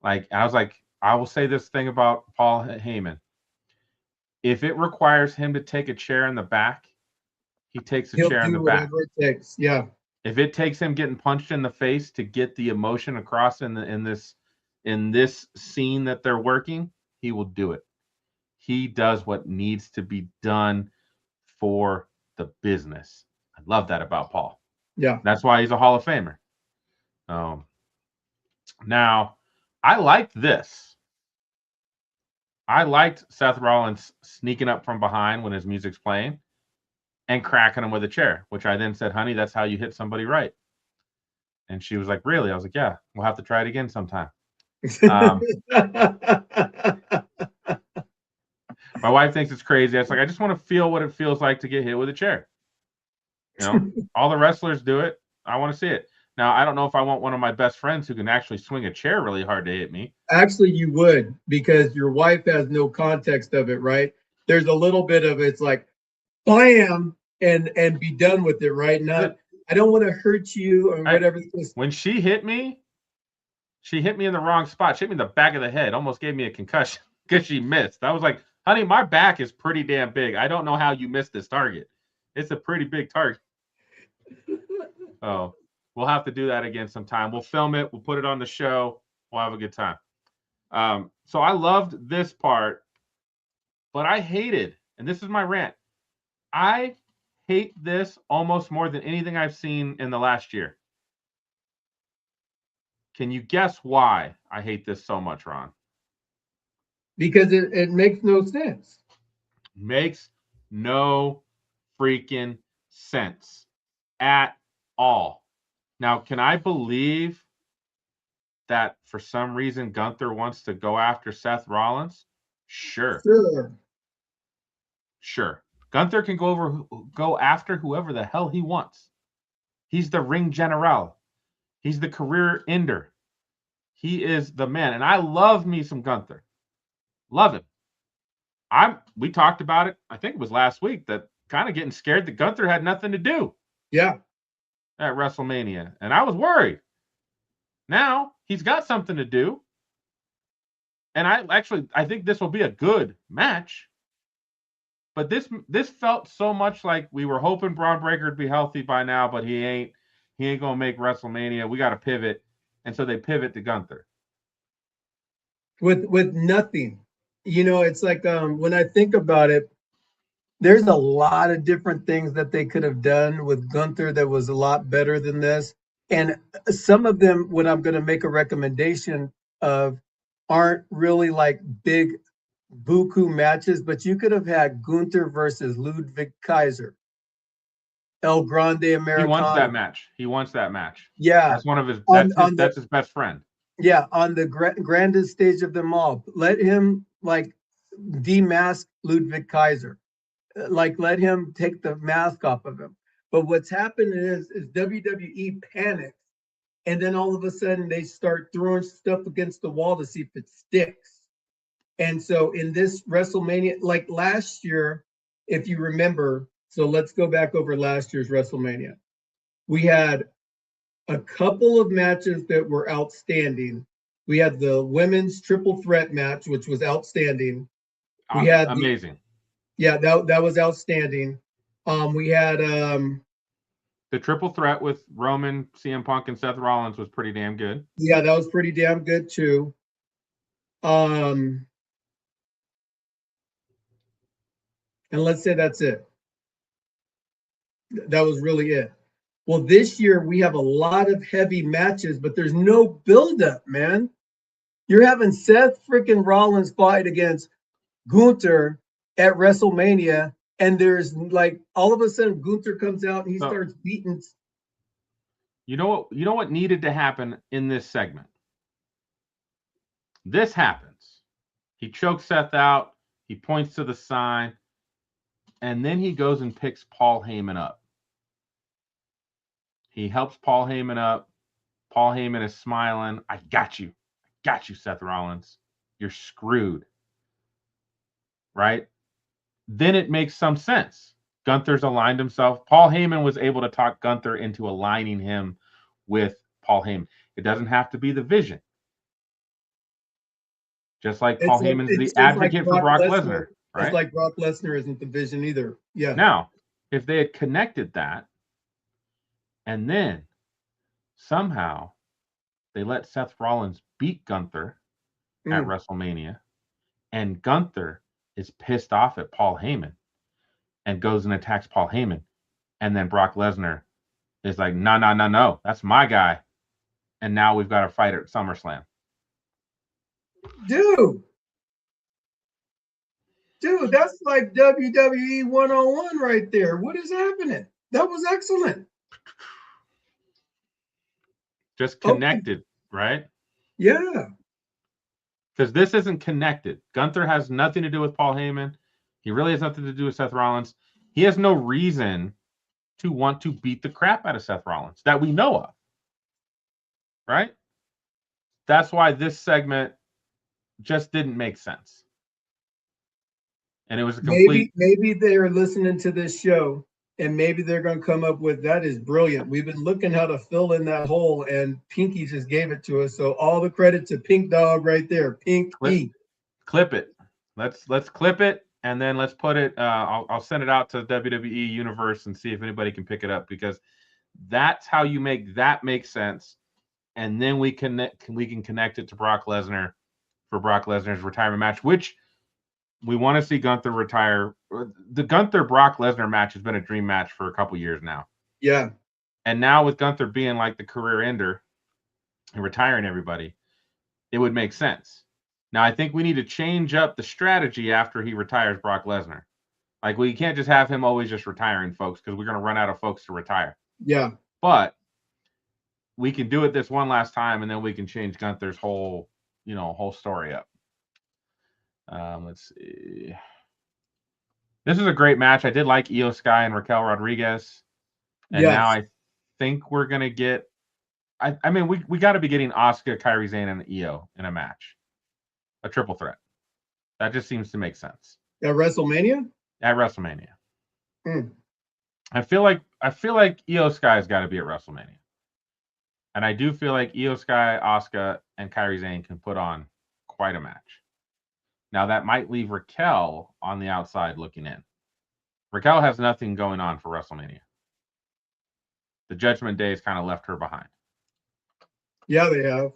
Like, I was like, I will say this thing about Paul Heyman. If it requires him to take a chair in the back, he takes a chair in the back. It takes. Yeah. If it takes him getting punched in the face to get the emotion across in this scene that they're working, he will do it. He does what needs to be done for the business. I love that about Paul. Yeah. That's why he's a Hall of Famer. Now, I liked this. I liked Seth Rollins sneaking up from behind when his music's playing and cracking him with a chair, which I then said, honey, that's how you hit somebody right. And she was like, really? I was like, yeah, we'll have to try it again sometime. My wife thinks it's crazy. It's like, I just want to feel what it feels like to get hit with a chair. You know, all the wrestlers do it. I want to see it. Now, I don't know if I want one of my best friends who can actually swing a chair really hard to hit me. Actually, you would, because your wife has no context of it, right? There's a little bit of it's like, bam, and be done with it, right? Not, I don't want to hurt you or whatever. When she hit me in the wrong spot. She hit me in the back of the head. Almost gave me a concussion because she missed. I was like, honey, my back is pretty damn big. I don't know how you missed this target. It's a pretty big target. Oh, we'll have to do that again sometime. We'll film it. We'll put it on the show. We'll have a good time. So I loved this part, but I hated, and this is my rant, I hate this almost more than anything I've seen in the last year. Can you guess why I hate this so much, Ron? Because it makes no sense. Makes no freaking sense at all. Now, can I believe that for some reason Gunther wants to go after Seth Rollins? Sure. Gunther can go after whoever the hell he wants. He's the ring general. He's the career ender. He is the man. And I love me some Gunther. Love him. We talked about it, I think it was last week, that kind of getting scared that Gunther had nothing to do. Yeah. At WrestleMania. And I was worried. Now he's got something to do. And I think this will be a good match. But this felt so much like we were hoping Braun Breaker would be healthy by now, but he ain't gonna make WrestleMania. We got to pivot. And so they pivot to Gunther. With nothing. You know, it's like when I think about it, there's a lot of different things that they could have done with Gunther that was a lot better than this. And some of them, when I'm going to make a recommendation of, aren't really like big buku matches, but you could have had Gunther versus Ludwig Kaiser, El Grande Americano. He wants that match. Yeah. That's one of his, that's his best friend. Yeah, on the grandest stage of them all. Let him like demask Ludwig Kaiser. Like let him take the mask off of him. But what's happened is WWE panics, and then all of a sudden they start throwing stuff against the wall to see if it sticks. And so in this WrestleMania, like last year, if you remember, so let's go back over last year's WrestleMania. We had a couple of matches that were outstanding. We had the women's triple threat match, which was outstanding. We had amazing. That was outstanding. We had the triple threat with Roman, CM Punk, and Seth Rollins was pretty damn good. Yeah, that was pretty damn good too. And let's say that's it. That was really it. Well, this year we have a lot of heavy matches, but there's no buildup, man. You're having Seth freaking Rollins fight against Gunther at WrestleMania, and there's like all of a sudden Gunther comes out and he starts beating. You know what needed to happen in this segment? This happens. He chokes Seth out. He points to the sign, and then he goes and picks Paul Heyman up. He helps Paul Heyman up. Paul Heyman is smiling. I got you. Seth Rollins. You're screwed. Right? Then it makes some sense. Gunther's aligned himself. Paul Heyman was able to talk Gunther into aligning him with Paul Heyman. It doesn't have to be the Vision. Just like Paul Heyman's the advocate for Brock Lesnar. Right? It's like Brock Lesnar isn't the Vision either. Yeah. Now, if they had connected that, and then somehow they let Seth Rollins beat Gunther at WrestleMania, and Gunther is pissed off at Paul Heyman and goes and attacks Paul Heyman, and then Brock Lesnar is like, no, that's my guy, and now we've got a fight at SummerSlam. Dude, that's like WWE 101 right there. What is happening? That was excellent. Just connected, right? Yeah. Because this isn't connected. Gunther has nothing to do with Paul Heyman. He really has nothing to do with Seth Rollins. He has no reason to want to beat the crap out of Seth Rollins that we know of. right? That's why this segment just didn't make sense. And it was a complete. Maybe they're listening to this show and maybe they're going to come up with that is brilliant. We've been looking how to fill in that hole and Pinky just gave it to us. So all the credit to Pink Dog right there. Pinky. Clip it. Let's clip it and then let's put it. I'll send it out to WWE Universe and see if anybody can pick it up, because that's how you make that make sense. And then we can connect it to Brock Lesnar for Brock Lesnar's retirement match, which we want to see Gunther retire. The Gunther Brock Lesnar match has been a dream match for a couple years now. Yeah. And now with Gunther being like the career ender and retiring everybody, it would make sense. Now, I think we need to change up the strategy after he retires Brock Lesnar. Like, we can't just have him always just retiring folks, because we're going to run out of folks to retire. Yeah. But we can do it this one last time, and then we can change Gunther's whole story up. Let's see. This is a great match. I did like Io Sky and Raquel Rodriguez. And now I think we're going to get... I mean, we got to be getting Asuka, Kairi Sane, and Io in a match. A triple threat. That just seems to make sense. At WrestleMania? At WrestleMania. I feel like Io Sky's got to be at WrestleMania. And I do feel like Io Sky, Asuka, and Kairi Sane can put on quite a match. Now, that might leave Raquel on the outside looking in. Raquel has nothing going on for WrestleMania. The Judgment Day has kind of left her behind. Yeah, they have.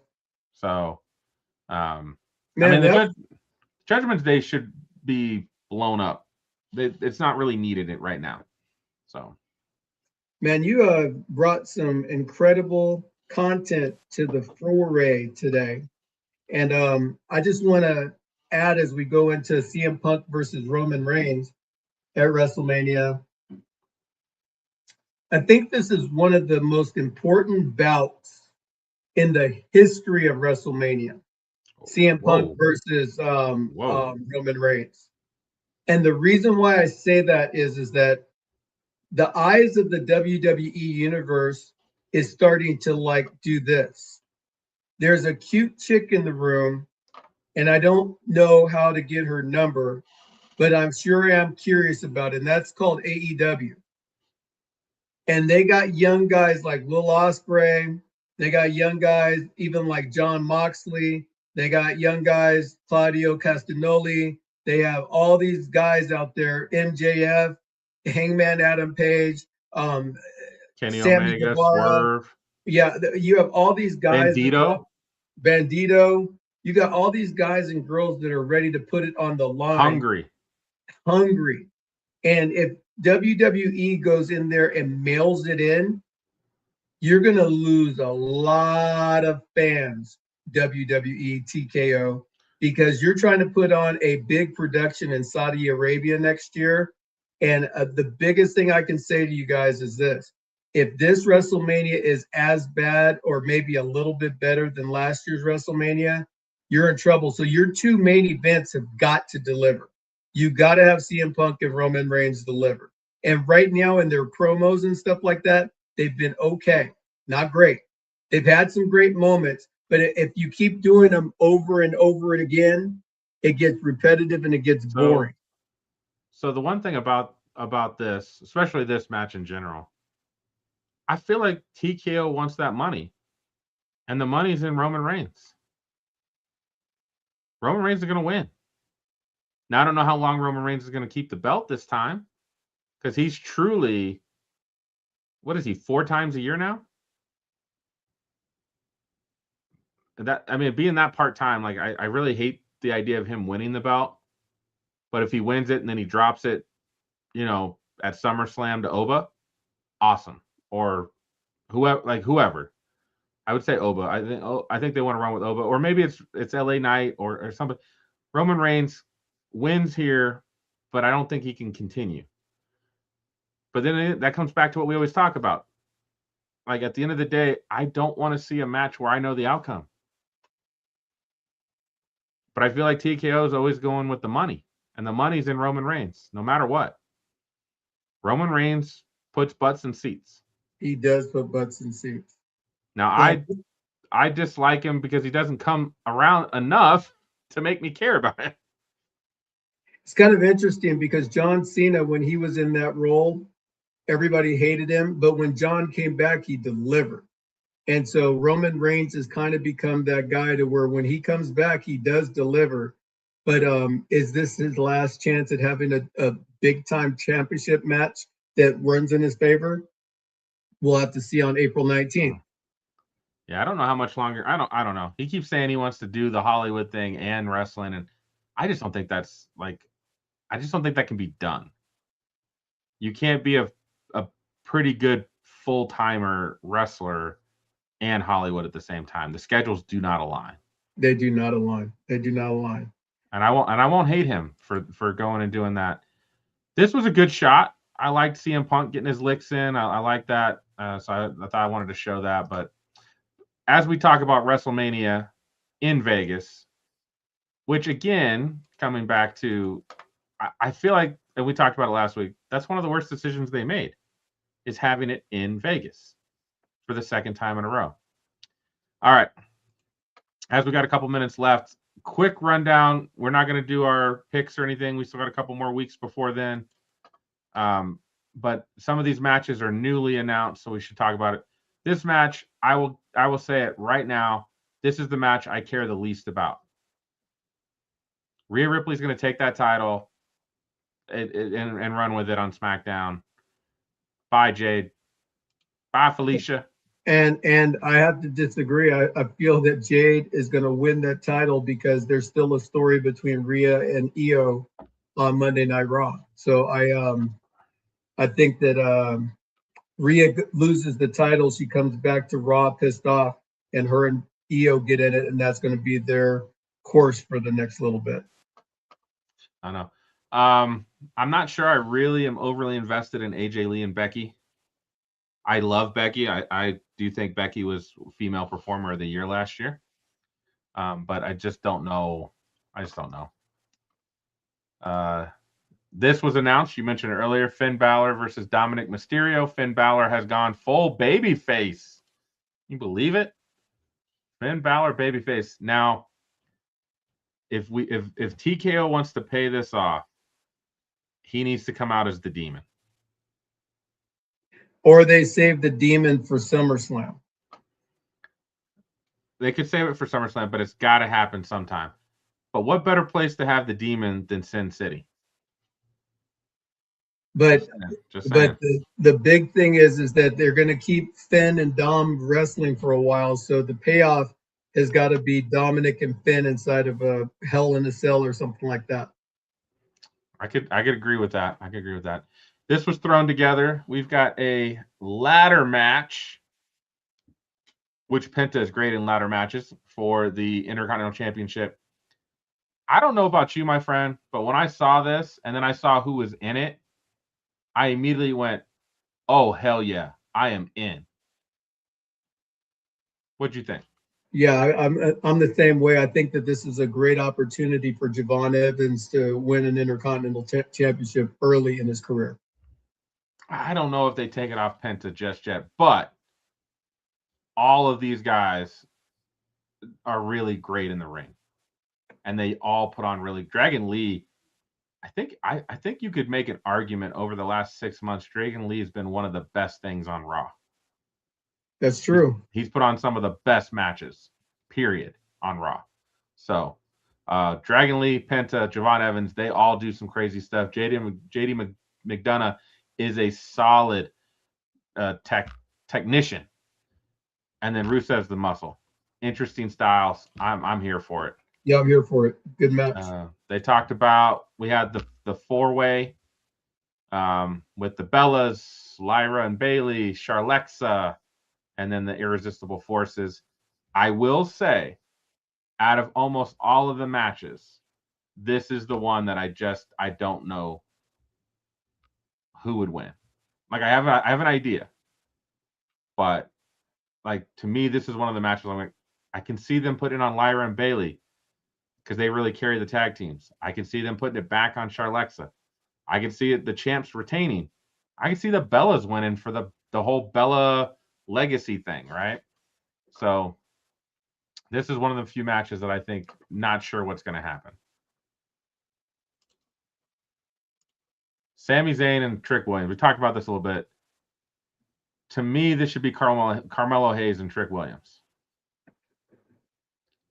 So, the Judgment Day should be blown up. It's not really needed it right now. So, man, you brought some incredible content to the foray today. And I just want to add, as we go into CM Punk versus Roman Reigns at WrestleMania, I think this is one of the most important bouts in the history of WrestleMania. CM Punk versus Roman Reigns. And the reason why I say that is that the eyes of the WWE universe is starting to like do this. There's a cute chick in the room, and I don't know how to get her number, but I'm sure I'm curious about it. And that's called AEW. And they got young guys like Will Ospreay. They got young guys even like John Moxley. They got young guys, Claudio Castagnoli. They have all these guys out there, MJF, Hangman Adam Page, Kenny Sammy Omega, Guevara. Swerve. Yeah, you have all these guys. Bandito. You got all these guys and girls that are ready to put it on the line. Hungry. And if WWE goes in there and mails it in, you're going to lose a lot of fans, WWE, TKO, because you're trying to put on a big production in Saudi Arabia next year. And the biggest thing I can say to you guys is this. If this WrestleMania is as bad or maybe a little bit better than last year's WrestleMania, you're in trouble. So your two main events have got to deliver. You got to have CM Punk and Roman Reigns deliver. And right now in their promos and stuff like that, they've been okay, not great. They've had some great moments, but if you keep doing them over and over and again, it gets repetitive and it gets boring. So the one thing about this, especially this match in general, I feel like TKO wants that money, and the money's in Roman Reigns. Roman Reigns is going to win. Now, I don't know how long Roman Reigns is going to keep the belt this time, because he's truly, what is he, 4 times a year now? Being that part-time, like I really hate the idea of him winning the belt. But if he wins it and then he drops it, at SummerSlam to Oba, awesome. Or whoever. I would say Oba. I think they want to run with Oba, or maybe it's LA Knight or something. Roman Reigns wins here, but I don't think he can continue. But then that comes back to what we always talk about. Like, at the end of the day, I don't want to see a match where I know the outcome. But I feel like TKO is always going with the money, and the money's in Roman Reigns, no matter what. Roman Reigns puts butts in seats. He does put butts in seats. Now, I dislike him because he doesn't come around enough to make me care about him. It's kind of interesting because John Cena, when he was in that role, everybody hated him, but when John came back, he delivered. And so Roman Reigns has kind of become that guy to where when he comes back, he does deliver. But is this his last chance at having a big time championship match that runs in his favor? We'll have to see on April 19th. Yeah, I don't know how much longer. I don't know. He keeps saying he wants to do the Hollywood thing and wrestling, and I just don't think that's like. I just don't think that can be done. You can't be a pretty good full timer wrestler and Hollywood at the same time. The schedules do not align. They do not align. They do not align. And I won't hate him for going and doing that. This was a good shot. I liked CM Punk getting his licks in. I like that. So I thought I wanted to show that. But as we talk about WrestleMania in Vegas, which again, coming back to, I feel like, and we talked about it last week, that's one of the worst decisions they made, is having it in Vegas for the second time in a row. All right. As we got a couple minutes left, quick rundown. We're not going to do our picks or anything. We still got a couple more weeks before then. But some of these matches are newly announced, so we should talk about it. This match, I will say it right now. This is the match I care the least about. Rhea Ripley's going to take that title and run with it on SmackDown. Bye, Jade. Bye, Felicia. And I have to disagree. I feel that Jade is going to win that title because there's still a story between Rhea and Io on Monday Night Raw. So I think that Rhea loses the title. She comes back to Raw pissed off, and her and Io get in it, and that's going to be their course for the next little bit. I know. I'm not sure I really am overly invested in AJ Lee and Becky. I love Becky. I do think Becky was Female Performer of the Year last year. But I just don't know. This was announced. You mentioned it earlier. Finn Balor versus Dominic Mysterio. Finn Balor has gone full babyface. You believe it? Finn Balor babyface. Now, if TKO wants to pay this off, he needs to come out as the Demon. Or they save the Demon for SummerSlam. They could save it for SummerSlam, but it's got to happen sometime. But what better place to have the Demon than Sin City? But Just saying. the big thing is that they're going to keep Finn and Dom wrestling for a while. So the payoff has got to be Dominic and Finn inside of a Hell in a Cell or something like that. I could agree with that. This was thrown together. We've got a ladder match, which Penta is great in ladder matches for the Intercontinental Championship. I don't know about you, my friend, but when I saw this and then I saw who was in it, I immediately went, oh, hell yeah, I am in. What'd you think? Yeah, I'm the same way. I think that this is a great opportunity for Javon Evans to win an Intercontinental Championship early in his career. I don't know if they take it off Penta just yet, but all of these guys are really great in the ring. And they all put on really. Dragon Lee, I think you could make an argument over the last 6 months. Dragon Lee has been one of the best things on Raw. That's true. He's put on some of the best matches, period, on Raw. So, Dragon Lee, Penta, Javon Evans, they all do some crazy stuff. JD McDonough is a solid technician. And then Rusev's the muscle. Interesting styles. I'm here for it. Yeah, I'm here for it. Good match. They talked about, we had the four-way with the Bellas, Lyra and Bailey, Charlexa, and then the Irresistible Forces. I will say, out of almost all of the matches, this is the one that I don't know who would win. Like, I have an idea, but like, to me, this is one of the matches I'm like, I can see them putting on Lyra and Bailey because they really carry the tag teams. I can see them putting it back on Charlexa. I can see the champs retaining. I can see the Bellas winning for the whole Bella legacy thing, right? So This is one of the few matches that I think not sure what's going to happen. Sami Zayn and Trick Williams. We talked about this a little bit. To me, this should be Carmelo Hayes and Trick Williams.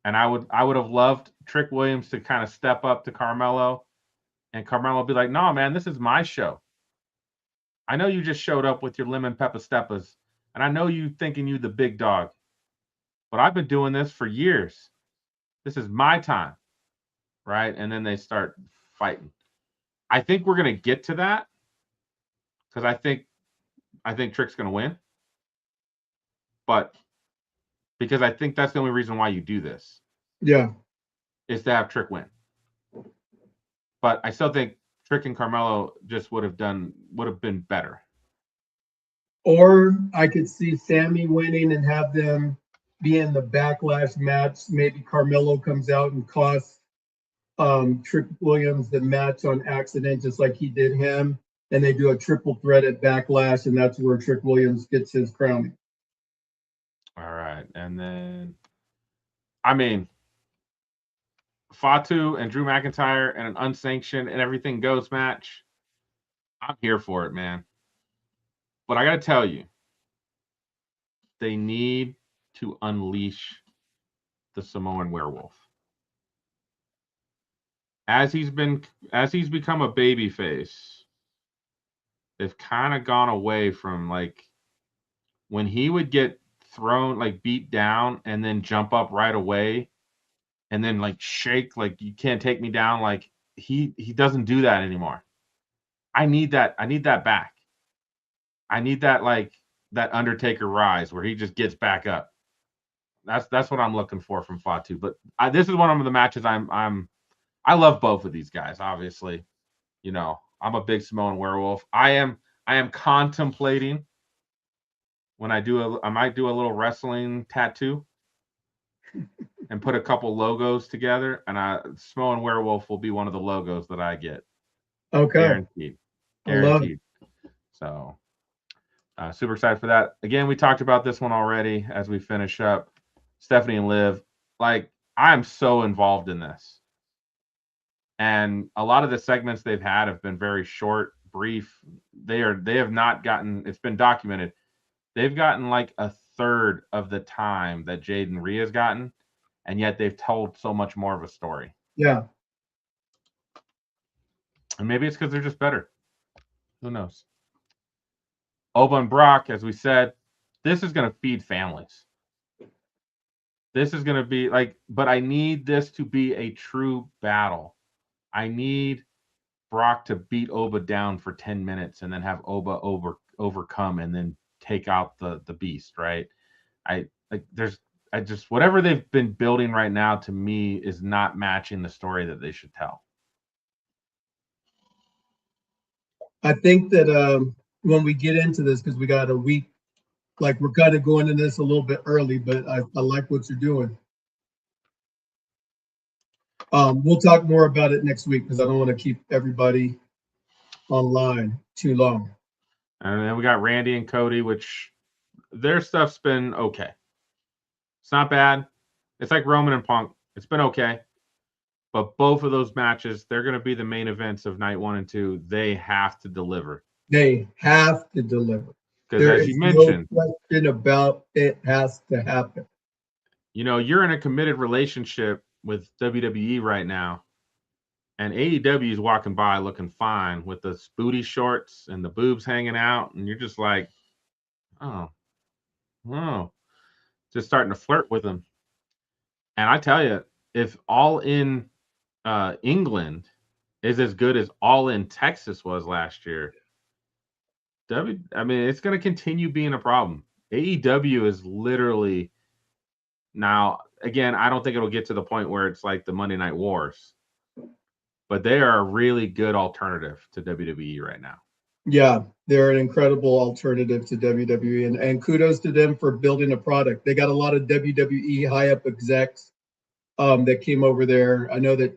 And I would have loved Trick Williams to kind of step up to Carmelo, and Carmelo be like, "No, man, this is my show. I know you just showed up with your lemon pepper steppers, and I know you thinking you the big dog, but I've been doing this for years. This is my time." Right? And then they start fighting. I think we're going to get to that because I think Trick's going to win. But because I think that's the only reason why you do this. Yeah. Is to have Trick win. But I still think Trick and Carmelo just would have been better. Or I could see Sammy winning and have them be in the backlash match. Maybe Carmelo comes out and costs Trick Williams the match on accident, just like he did him. And they do a triple threat at Backlash, and that's where Trick Williams gets his crowning. All right. And then, I mean, Fatu and Drew McIntyre and an unsanctioned and everything goes match. I'm here for it, man. But I got to tell you, they need to unleash the Samoan werewolf. As he's become a babyface, they've kind of gone away from like when he would get thrown, like beat down and then jump up right away and then like shake like you can't take me down. Like he doesn't do that anymore. I need that back. I need that like that Undertaker rise where he just gets back up. That's what I'm looking for from Fatu. But this is one of the matches I love both of these guys, obviously. You know, I'm a big Samoan werewolf. I am contemplating when I might do a little wrestling tattoo and put a couple logos together, and Samoan werewolf will be one of the logos that I get. Okay. Guaranteed. Guaranteed. So super excited for that. Again, we talked about this one already as we finish up. Stephanie and Liv, like I'm so involved in this. And a lot of the segments they've had have been very short, brief. They have not gotten, it's been documented. They've gotten like a third of the time that Jade and Rhea's gotten, and yet they've told so much more of a story. Yeah. And maybe it's because they're just better. Who knows? Oba and Brock, as we said, this is going to feed families. This is going to be like, but I need this to be a true battle. I need Brock to beat Oba down for 10 minutes and then have Oba overcome and then take out the beast, right? Whatever they've been building right now to me is not matching the story that they should tell. I think that when we get into this, because we got a week, like we're kind of going into this a little bit early, but I like what you're doing. We'll talk more about it next week because I don't want to keep everybody online too long. And then we got Randy and Cody, which their stuff's been okay. It's not bad. It's like Roman and Punk. It's been okay. But both of those matches, they're going to be the main events of night 1 and 2. They have to deliver. They have to deliver. Because as you mentioned, no question about it has to happen. You know, you're in a committed relationship with WWE right now, and AEW is walking by looking fine with the booty shorts and the boobs hanging out, and you're just like, oh, just starting to flirt with them. And I tell you, if All In England is as good as All In Texas was last year, it's going to continue being a problem. AEW is literally now, again, I don't think it'll get to the point where it's like the Monday Night Wars, but they are a really good alternative to WWE right now. Yeah, they're an incredible alternative to WWE, and kudos to them for building a product. They got a lot of WWE high-up execs that came over there. I know that,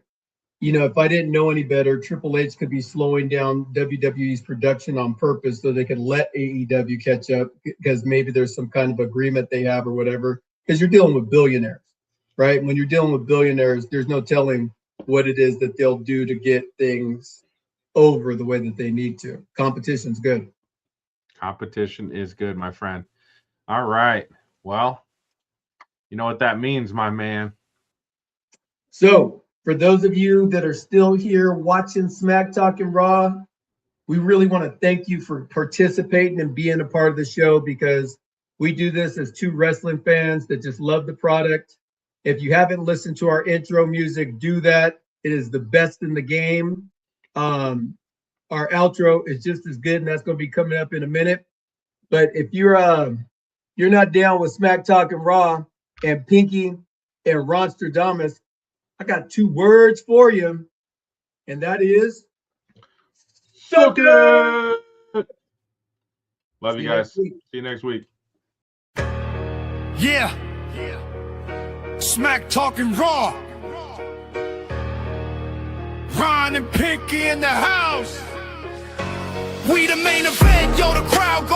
you know, if I didn't know any better, Triple H could be slowing down WWE's production on purpose so they can let AEW catch up because maybe there's some kind of agreement they have or whatever, because you're dealing with billionaires, right? When you're dealing with billionaires, there's no telling what it is that they'll do to get things over the way that they need to. Competition's good. Competition is good, my friend. All right. Well, you know what that means, my man. So, for those of you that are still here watching Smack Talk and Raw, we really want to thank you for participating and being a part of the show, because we do this as two wrestling fans that just love the product. If you haven't listened to our intro music, do that. It is the best in the game. Our outro is just as good, and that's going to be coming up in a minute. But if you're not down with Smack Talk and Raw and Pinky and Ronstradamus, I got two words for you, and that is sucker. Love you guys. See you next week. Yeah. Smack Talking Raw. Ron and Pinky in the house. We the main event, yo, the crowd